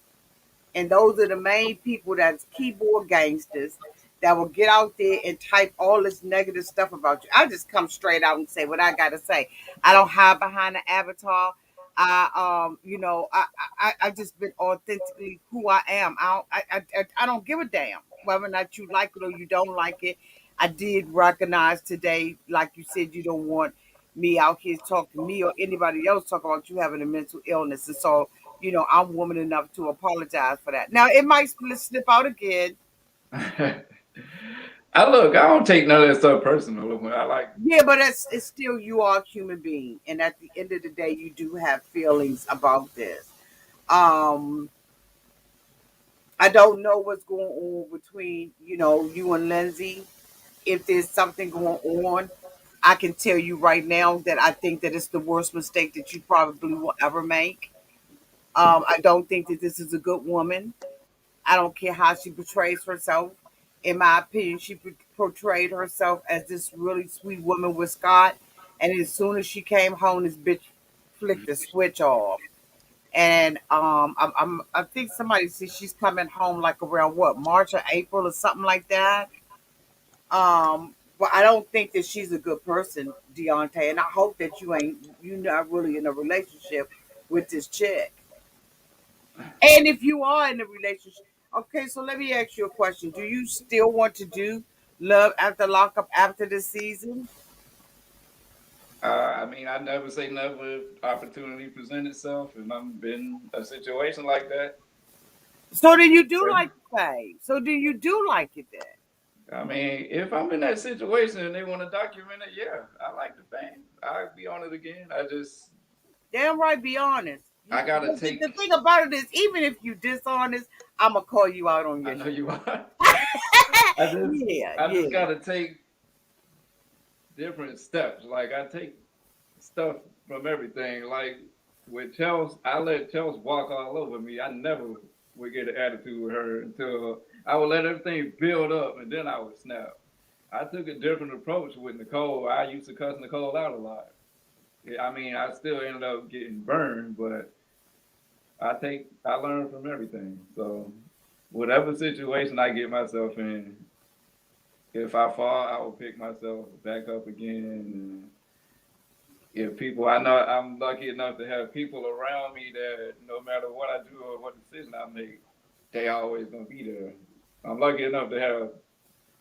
And those are the main people that's keyboard gangsters that will get out there and type all this negative stuff about you. I just come straight out and say what I gotta say. I don't hide behind the avatar. I just been authentically who I am. I don't give a damn whether or not you like it or you don't like it. I did recognize today, like you said, you don't want me out here talking me or anybody else talking about you having a mental illness. And so I'm woman enough to apologize for that. Now, it might slip out again. I look. I don't take none of that stuff personal. When I like. Yeah, but it's still you are a human being. And at the end of the day, you do have feelings about this. Um, I don't know what's going on between, you and Lindsay. If there's something going on, I can tell you right now that I think that it's the worst mistake that you probably will ever make. I don't think that this is a good woman. I don't care how she portrays herself. In my opinion, she portrayed herself as this really sweet woman with Scott. And as soon as she came home, this bitch flicked the switch off. And I think somebody said she's coming home like around what, March or April or something like that. But I don't think that she's a good person, Deontay. And I hope that you're not really in a relationship with this chick. And if you are in a relationship, okay, so let me ask you a question. Do you still want to do love after lockup after the season? I mean, I never say never if opportunity present itself, and I'm in a situation like that. So then you do Yeah. like the fame. So do you do like it then? I mean, if I'm in that situation and they want to document it, yeah, I like the fame. I'll be on it again. Damn right, be honest. I gotta But the take. thing about it is, even if you dishonest, I'm gonna call you out on I your know shit. you are. I just, Yeah, I just yeah. gotta take different steps. Like I take stuff from everything. Like with Chelsea, I let Chelsea walk all over me. I never would get an attitude with her until I would let everything build up, and then I would snap. I took a different approach with Nicole. I used to cuss Nicole out a lot. Yeah, I mean, I still ended up getting burned, but I learn from everything. So whatever situation I get myself in, if I fall, I will pick myself back up again. And if people, I know I'm lucky enough to have people around me that no matter what I do or what decision I make, they always gonna be there. I'm lucky enough to have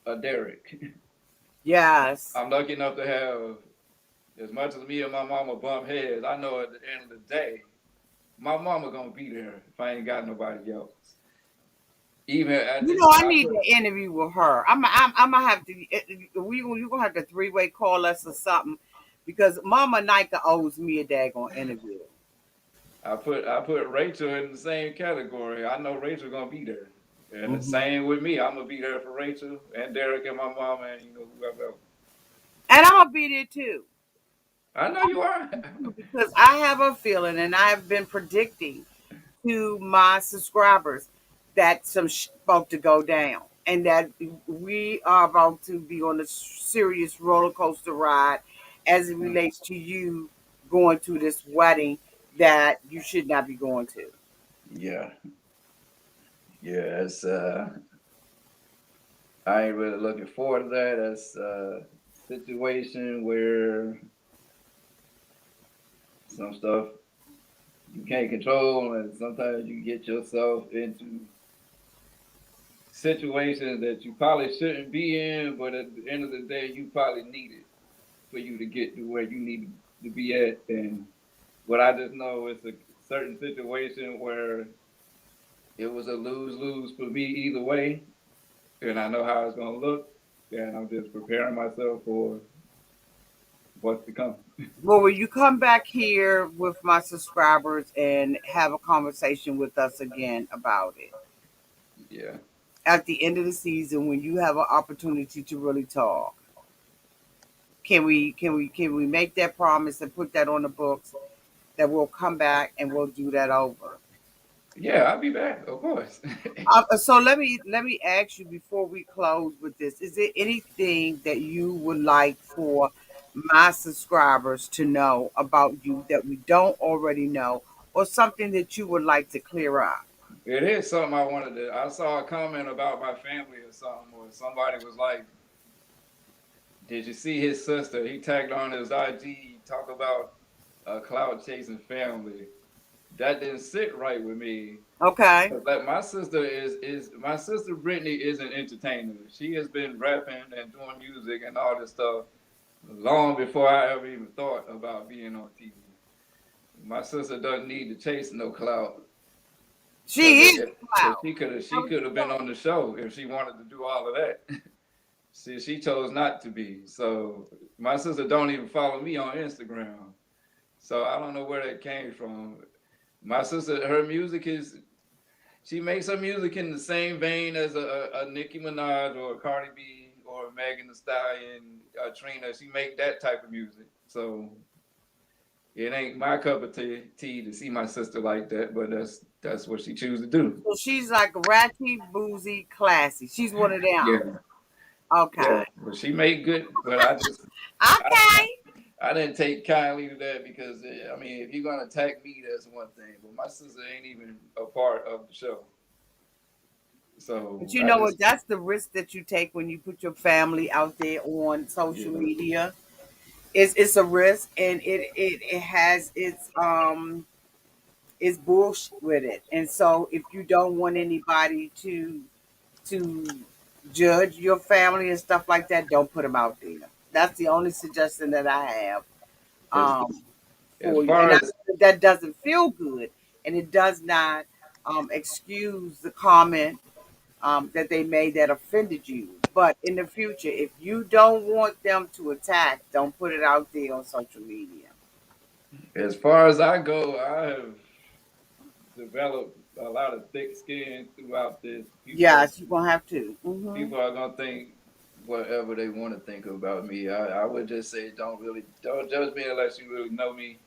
a Derek. Yes. I'm lucky enough to have, as much as me and my mama bump heads, I know at the end of the day, my mama gonna be there if I ain't got nobody else. Even at You the, know, I I need put, to interview with her. I'm gonna have to. You gonna have to three-way call us or something, because Mama Nika owes me a daggone interview. I put Rachel in the same category. I know Rachel gonna be there, and the Hmm. same with me. I'm gonna be there for Rachel and Derek and my mama and whoever else. And I'm gonna be there too. I know you are. Because I have a feeling, and I have been predicting to my subscribers that some about to go down, and that we are about to be on a serious roller coaster ride as it relates to you going to this wedding that you should not be going to. Yeah, yeah. I ain't really looking forward to that. That's a situation where some stuff you can't control, and sometimes you get yourself into situations that you probably shouldn't be in, but at the end of the day, you probably need it for you to get to where you need to be at. And what I just know is a certain situation where it was a lose lose for me either way, and I know how it's gonna look, and I'm just preparing myself for what's to come. Well, will you come back here with my subscribers and have a conversation with us again about it Yeah, at the end of the season when you have an opportunity to really talk? Can we make that promise and put that on the books that we'll come back and we'll do that over? yeah, I'll be back, of course. So let me ask you before we close with this: is there anything that you would like for my subscribers to know about you that we don't already know, or something that you would like to clear up? It is something I wanted to. I saw a comment about my family or something, or somebody was like, "Did you see his sister?" He tagged on his IG, talk about a cloud chasing family. That didn't sit right with me. Okay. Like my sister is my sister Brittany is an entertainer. She has been rapping and doing music and all this stuff long before I ever even thought about being on TV. My sister doesn't need to chase no clout because She is if cloud. she could have been on the show if she wanted to do all of that. She chose not to be. So my sister don't even follow me on Instagram. So I don't know where that came from. My sister, her music is she makes her music in the same vein as a Nicki Minaj or a Cardi B or a Megan Thee Stallion, Trina. She make that type of music. So it ain't my cup of tea to see my sister like that, but that's what she chooses to do. So she's like ratchet, boozy, classy. She's one of them. Yeah, Okay. yeah. But she made good. But I, Okay. I didn't take kindly to that because I mean, if you're gonna attack me, that's one thing. But my sister ain't even a part of the show, But so you I know what? just That's the risk that you take when you put your family out there on social yeah. media. It's a risk, and it has is bullshit with it. And so if you don't want anybody to judge your family and stuff like that, don't put them out there. That's the only suggestion that I have As um, as for you. far And I, as that doesn't feel good, and it does not excuse the comment that they made that offended you. But in the future, if you don't want them to attack, don't put it out there on social media. as far as I go, I have developed a lot of thick skin throughout this. Yes, you're gonna have to. People are gonna think whatever they want to think about me. I would just say don't judge me unless you really know me.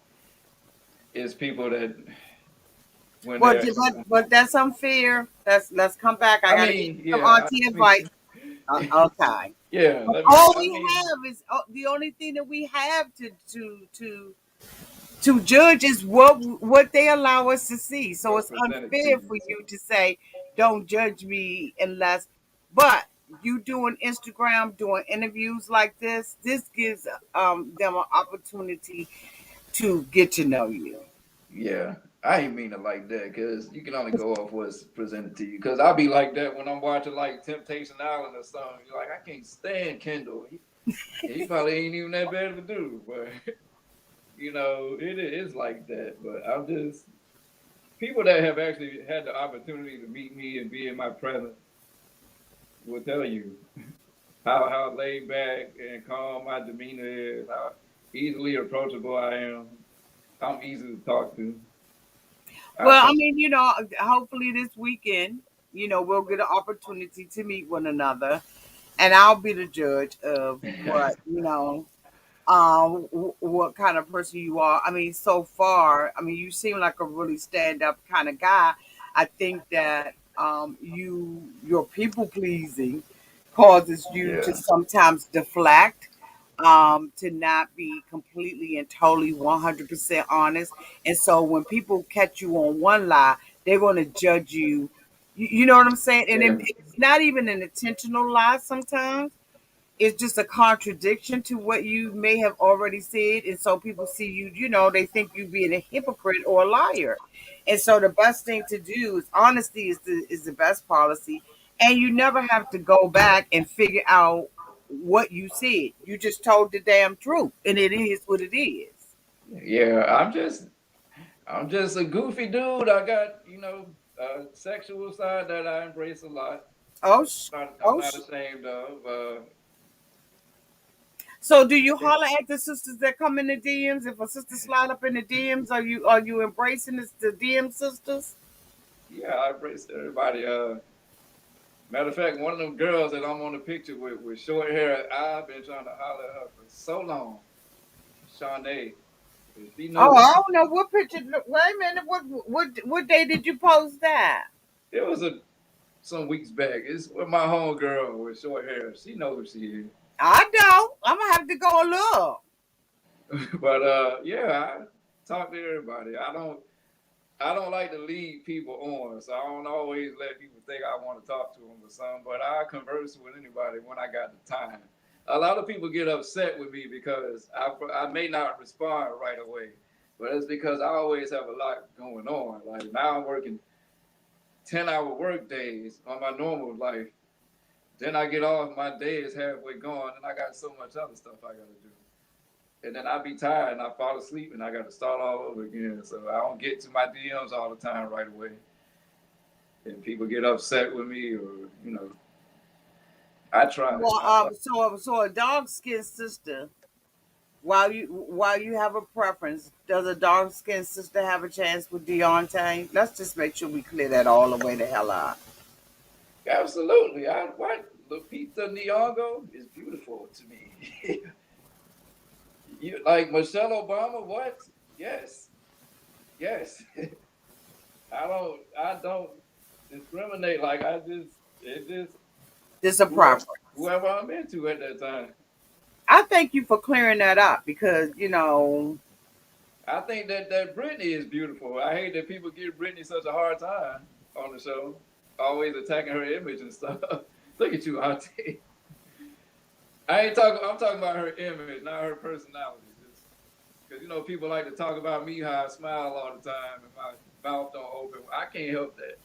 It's people that when But, they're but that's unfair. Let's come back. I I gotta get mean, some yeah, auntie I mean, invite. Okay. yeah. But Let me. all I we mean, have is the only thing that we have to judge is what they allow us to see. So what's it's presented to unfair you. for So you to say, "Don't judge me unless." But you doing Instagram, doing interviews like this gives them an opportunity to get to know you. yeah, I ain't mean it like that because you can only go off what's presented to you. Because I'll be like that when I'm watching like Temptation Island or something. You're like, I can't stand Kendall. He probably ain't even that bad of a dude, but it is like that. But I'm just people that have actually had the opportunity to meet me and be in my presence will tell you how laid back and calm my demeanor is, how easily approachable I am. I'm easy to talk to. I Well, I talk, mean, hopefully this weekend, we'll get an opportunity to meet one another, and I'll be the judge of what what kind of person you are. I mean, so far, I mean, you seem like a really stand up kind of guy. I think that your people pleasing causes you to yeah, sometimes deflect, to not be completely and totally 100% honest. And so when people catch you on one lie, they're going to judge you. You know what I'm saying? And yeah, it's not even an intentional lie sometimes, it's just a contradiction to what you may have already said. And so people see you, they think you being a hypocrite or a liar. And so the best thing to do is honesty is the best policy. And you never have to go back and figure out what you said. You just told the damn truth. And it is what it is. yeah. I'm just a goofy dude. I got a sexual side that I embrace a lot. Oh, I'm not ashamed of. so do you holler at the sisters that come in the DMs? If a sister slide up in the DMs, are you embracing the DM sisters? Yeah, I embrace everybody. Matter of fact, one of them girls that I'm on the picture with short hair, I've been trying to holler at her for so long. Shawnee, she Oh, knows. I don't know what picture. Wait a minute. What day did you post that? It was some weeks back. It's with my home girl with short hair. She knows who she I don't. I'm gonna have to go look. is. But yeah, I talk to everybody. I don't like to lead people on, so I don't always let people think I want to talk to them or something. But I converse with anybody when I got the time. A lot of people get upset with me because I may not respond right away, but it's because I always have a lot going on. Like now I'm working 10-hour work days on my normal life. Then I get off, my day is halfway gone, and I got so much other stuff I got to do. And then I be tired and I fall asleep and I got to start all over again. So I don't get to my DMs all the time right away. And people get upset with me, or I try. Well, I try. so a dog skinned sister. While you have a preference, does a dog skinned sister have a chance with Deontay? Let's just make sure we clear that all the way the hell out. Absolutely. What Lupita Nyong'o is beautiful to me. You like Michelle Obama? What? Yes, yes. I don't discriminate. Like it just There's a whoever preference. whoever I'm into at that time. I thank you for clearing that up because I think that Britney is beautiful. I hate that people give Britney such a hard time on the show, always attacking her image and stuff. Look at you, Auntie. I ain't talking. I'm talking about her image, not her personality. Because people like to talk about me how I smile all the time and my mouth don't open. I can't help that.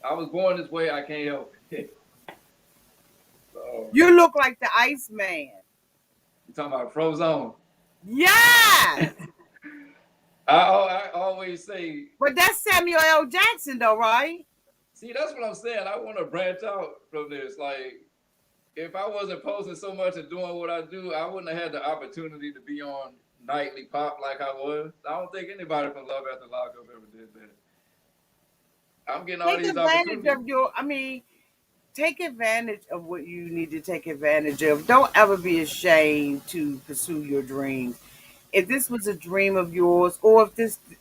I was born this way. I can't help it. So You look like the Iceman. you talking about Frozone? Yes. I always say, But that's Samuel L. Jackson, though, right? see, that's what I'm saying. I want to branch out from this. Like, if I wasn't posting so much and doing what I do, I wouldn't have had the opportunity to be on nightly pop like I was. I don't think anybody from Love After Lockup ever did that. I'm getting all Take these advantage opportunities. of take advantage of what you need to take advantage of. Don't ever be ashamed to pursue your dreams. If this was a dream of yours, or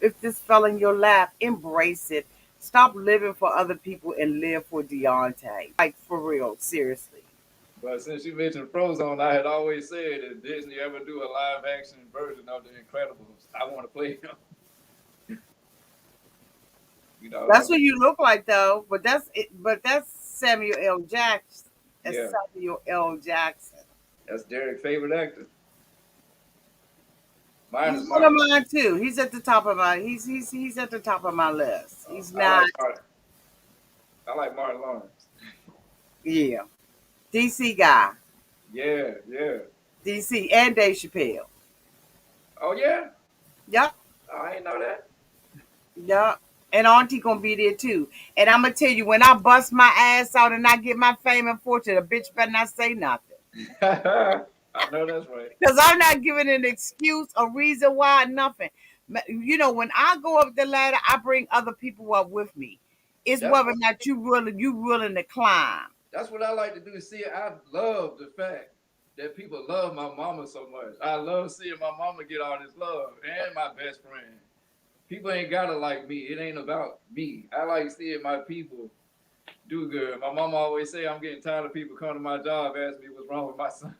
if this fell in your lap, embrace it. Stop living for other people and live for Daonte. Like, for real, seriously. But since you mentioned Frozone, I had always said if Disney ever do a live action version of The Incredibles, I want to play him. You know, That's what you look like, though. But that's it. But that's Samuel L. Jackson. That's yeah, Samuel L. Jackson. that's Derek's favorite actor. Mine He's is one of Martin. mine too. He's at the top of my. He's at the top of my list. He's I not. like Martin. I like Martin Lawrence. Yeah, DC guy. Yeah, yeah. DC and Dave Chappelle. Oh yeah, Yep, I ain't know that. yep. And Auntie gonna be there too. And I'm gonna tell you, when I bust my ass out and I get my fame and fortune, a bitch better not say nothing. I know that's right. Because I'm not giving an excuse, a reason why, nothing. You know, when I go up the ladder, I bring other people up with me. It's That's whether or what not you willing to climb. that's what I like to do. See, I love the fact that people love my mama so much. I love seeing my mama get all this love and my best friend. People ain't gotta like me. It ain't about me. I like seeing my people do good. My mama always say I'm getting tired of people coming to my job asking me what's wrong with my son.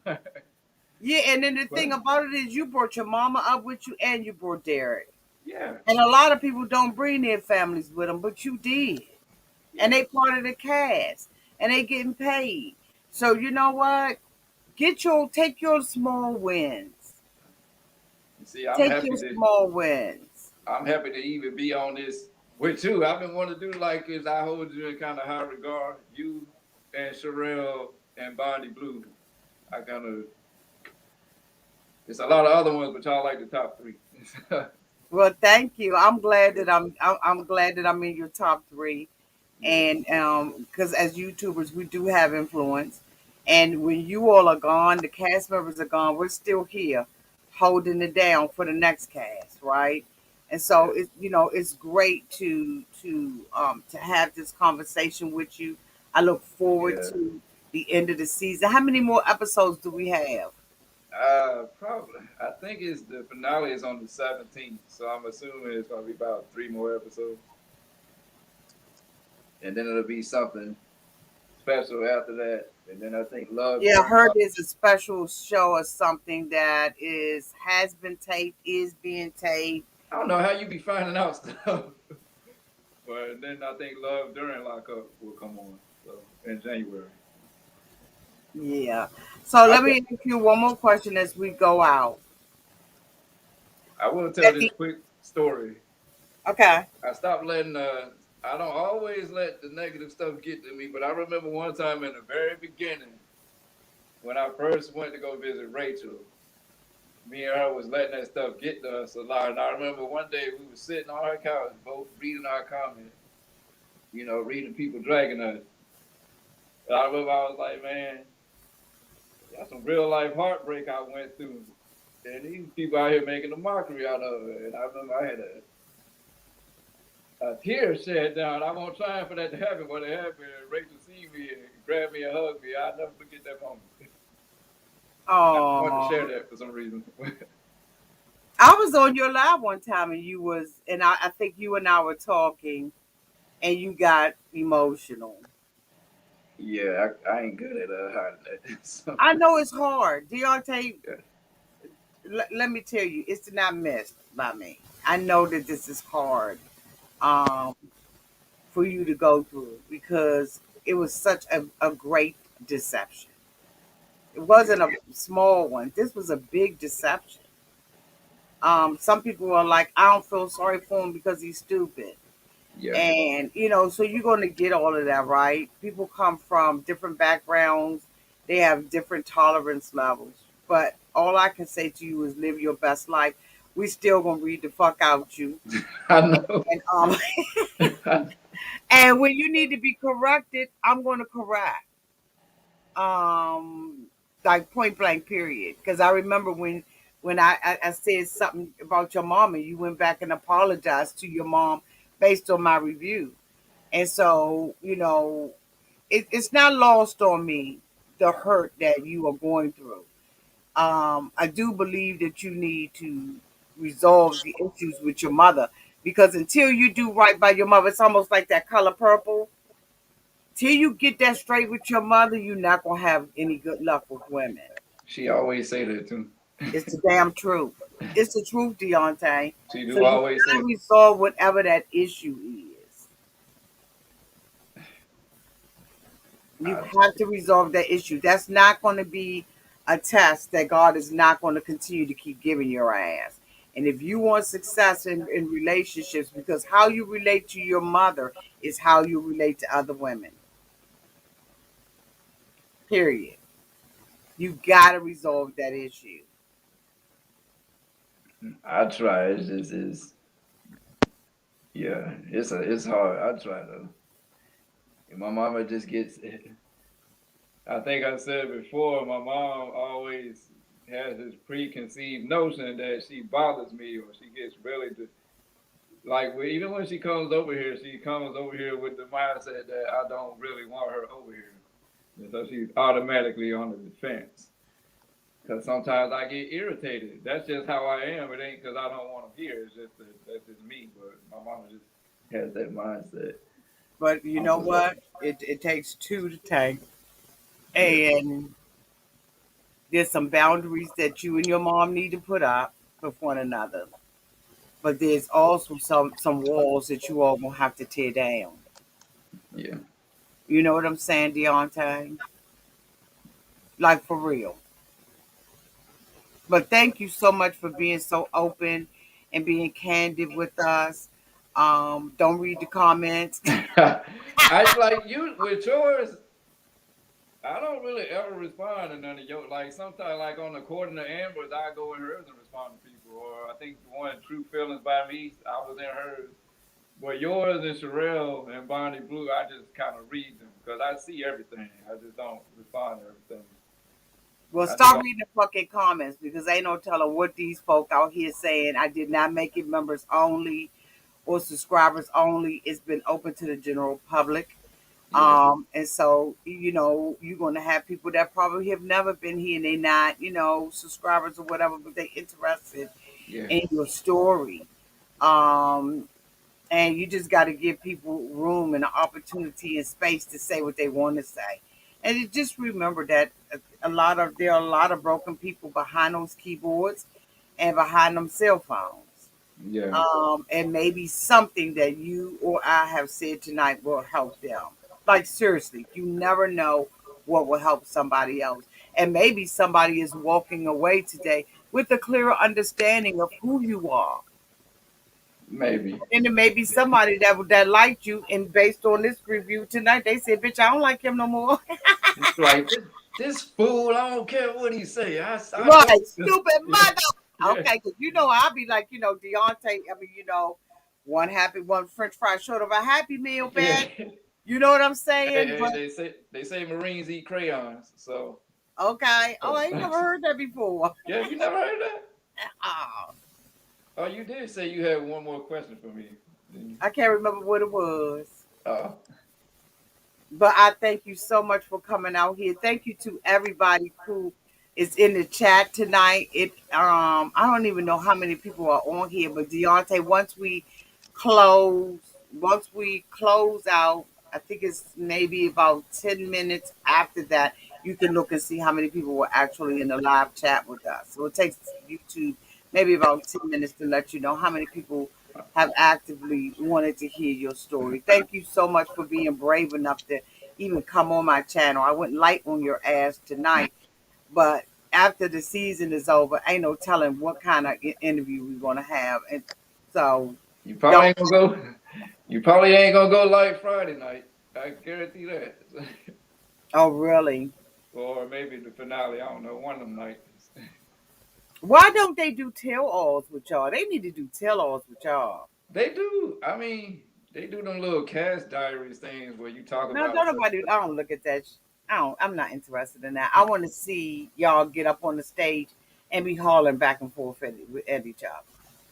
Yeah, and then the thing But about it is you brought your mama up with you and you brought Derek. yeah, And a lot of people don't bring their families with them, but you did. And yeah. they part of the cast. And they getting paid. So you know what? Take your small wins. See, I'm Take happy your that small wins. I'm happy to even be on this with you. I've been wanting to do like is I hold you in kind of high regard. You and Sherelle and Bonnie Blue. I kind of it's a lot of other ones, but y'all like the top three. Well, thank you. I'm glad that I'm in your top three. Yeah, And because as YouTubers, we do have influence. And when you all are gone, the cast members are gone, we're still here holding it down for the next cast, right? And yeah, so it's great to have this conversation with you. I look forward yeah. to the end of the season. How many more episodes do we have? Probably. I think it's the finale is on the 17th, so I'm assuming it's gonna be about three more episodes, and then it'll be something special after that. And then I think Love Yeah, I During heard Love. there's a special show or something that has been taped, is being taped. I don't know how you be finding out stuff, but then I think Love During Lockup will come on. So in January. Yeah. So I let th- me ask you one more question as we go out. I will tell At this the- quick story. Okay. I stopped letting I don't always let the negative stuff get to me, but I remember one time in the very beginning when I first went to go visit Rachel, me and her was letting that stuff get to us a lot. And I remember one day we were sitting on our couch, both reading our comments, reading people dragging us. And I remember I was like, man, that's some real life heartbreak I went through. And these people out here making a mockery out of it. And I remember I had a tear shed down. I won't try for that to happen, but it happened. And Rachel see me and grabbed me and hugged me. I'll never forget that moment. I just wanted to Oh, share that for some reason. I was on your live one time and I think you and I were talking and you got emotional. Yeah, I ain't good at hiding that. So, I know it's hard. Deontay, yeah, let me tell you, it's not missed by me. I know that this is hard um, for you to go through because it was such a great deception. It yeah, wasn't a small one. This was a big deception. Some people are like, I don't feel sorry for him because he's stupid. Yeah. And, you know, so you're going to get all of that, right? People come from different backgrounds, they have different tolerance levels. But all I can say to you is live your best life. We still going to read the fuck out you. I know. And, and when you need to be corrected, I'm going to correct. Um, like point blank, period. Because I remember when I said something about your mom and you went back and apologized to your mom based on my review. And so, you know, it's not lost on me the hurt that you are going through. I do believe that you need to resolve the issues with your mother because until you do right by your mother, it's almost like that color purple. Till you get that straight with your mother, you're not gonna have any good luck with women. She always say that too. It's the damn truth. It's the truth, Daonte. She So do you always say gotta resolve whatever that issue is. You that. have to resolve that issue. That's not going to be a test that God is not going to continue to keep giving your ass. And if you want success in relationships, because how you relate to your mother is how you relate to other women. Period. You got to resolve that issue. I try. It's just it's yeah. It's hard. I try though. And my mama just gets. I think I said before. My mom always has this preconceived notion that she bothers me or she gets really like even when she comes over here with the mindset that I don't really want her over here. And so she's automatically on the defense. Because sometimes I get irritated. That's just how I am. It ain't because I don't want them here. It's just that that's just me. But my mama just has that mindset. But you I'm know just like, what? It takes two to tank. yeah, And there's some boundaries that you and your mom need to put up with one another. But there's also some walls that you all gonna have to tear down. yeah. You know what I'm saying, Deontay? Like for real. But thank you so much for being so open and being candid with us. Don't read the comments. I like you with yours. I don't really ever respond to none of your like sometimes like on the According to Amber's I go in hers and respond to people or I think the one True Feelings by me I was in hers. But yours and Sherelle and Bonnie Blue, I just kind of read them because I see everything. I just don't respond to everything. Well, I just stop don't. reading the fucking comments because ain't no telling what these folk out here saying. I did not make it members only or subscribers only. It's been open to the general public. Yeah, And so, you know, you're going to have people that probably have never been here and they not, you know, subscribers or whatever, but they interested yeah, in your story. Um, and you just got to give people room and an opportunity and space to say what they want to say. And just remember that there are a lot of broken people behind those keyboards and behind them cell phones. yeah. And maybe something that you or I have said tonight will help them. Like seriously, you never know what will help somebody else. And maybe somebody is walking away today with a clearer understanding of who you are. Maybe. And there may be somebody that liked you, and based on this review tonight, they said, "Bitch, I don't like him no more." It's like this fool. I don't care what he say. I Right, don't. stupid Yeah, mother. yeah, Okay, because you know I'll be like, Deontay. I mean, one happy, one French fry short of a Happy Meal, yeah. bitch. You know what I'm Hey, saying? hey, But they say Marines eat crayons. So, okay. Oh, so I ain't never heard that before. yeah, you never heard that? Oh, Oh, you did say you had one more question for me. Didn't you? I can't remember what it was. Oh, But I thank you so much for coming out here. Thank you to everybody who is in the chat tonight. I don't even know how many people are on here, but Deontay, close once we close out, I think it's maybe about 10 minutes after that, you can look and see how many people were actually in the live chat with us. So it takes YouTube maybe about 10 minutes to let you know how many people have actively wanted to hear your story. Thank you so much for being brave enough to even come on my channel. I went light on your ass tonight, but after the season is over, ain't no telling what kind of interview we're gonna have, and so You probably y'all. ain't gonna go. You probably ain't gonna go like Friday night. I guarantee that. Oh, really? Or maybe the finale. I don't know. One of them nights. Why don't they do tell-alls with y'all? They need to do tell-alls with y'all. They do. I mean, they do them little cast diaries things where you talk No, about don't certain nobody. I don't look at that. I don't. I'm not interested in that. I want to see y'all get up on the stage and be hauling back and forth at each other.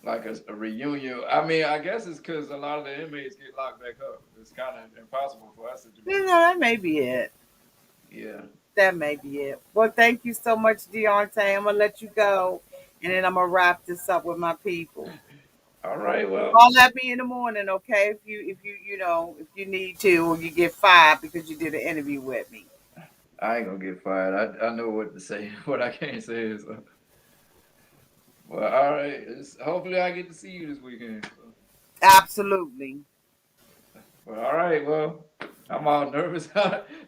like a reunion. I mean, I guess it's because a lot of the inmates get locked back up. It's kind of impossible for us to do You know, that. that may be it. Yeah. That may be it. Well, thank you so much, Daonte. I'm gonna let you go, and then I'm gonna wrap this up with my people. All right. Well, Call at me in the morning, okay? If you need to, or you get fired because you did an interview with me. I ain't gonna get fired. I know what to say. What I can't say is, well, all right. Hopefully, I get to see you this weekend. So. Absolutely. Well, all right. Well, I'm all nervous.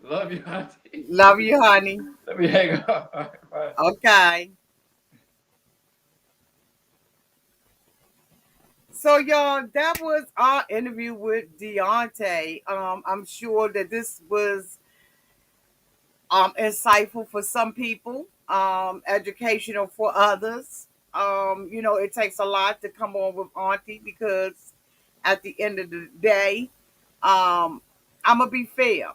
Love you, Auntie. Love you, honey. Let me hang up. All right, bye. Okay. So y'all, that was our interview with Daonte. I'm sure that this was insightful for some people, educational for others. It takes a lot to come on with Auntie because at the end of the day, um, I'm gonna be fair.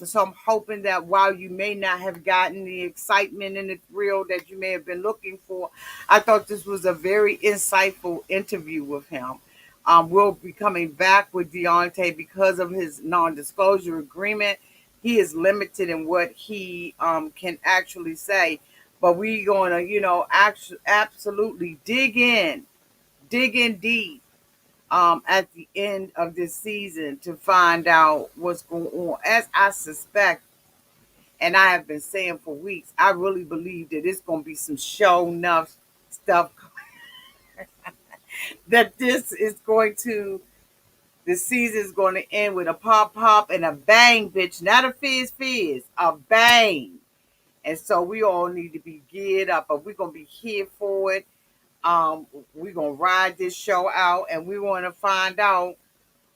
So I'm hoping that while you may not have gotten the excitement and the thrill that you may have been looking for, I thought this was a very insightful interview with him. We'll be coming back with Daonte because of his non-disclosure agreement. He is limited in what he can actually say, but we're going to, absolutely dig in deep at the end of this season to find out what's going on. As I suspect, and I have been saying for weeks, I really believe that it's going to be some show enough stuff that the season is going to end with a pop pop and a bang, bitch. Not a fizz, a bang. And so we all need to be geared up, but we're going to be here for it. We're going to ride this show out, and we want to find out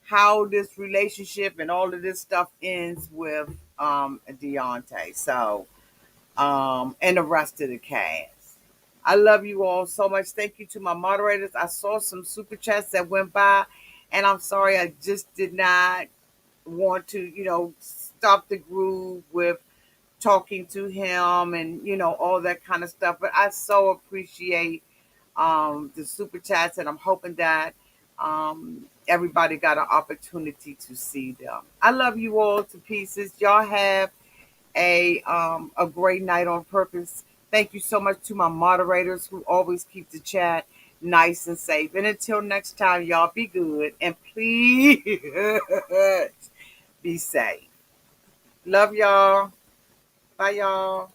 how this relationship and all of this stuff ends with Daonte. So, and the rest of the cast. I love you all so much. Thank you to my moderators. I saw some super chats that went by, and I'm sorry, I just did not want to, stop the groove with talking to him and all that kind of stuff. But I so appreciate the super chats, and I'm hoping that everybody got an opportunity to see them. I love you all to pieces. Y'all have a great night on purpose. Thank you so much to my moderators who always keep the chat nice and safe. And until next time, y'all be good and please be safe. Love y'all. Bye, y'all.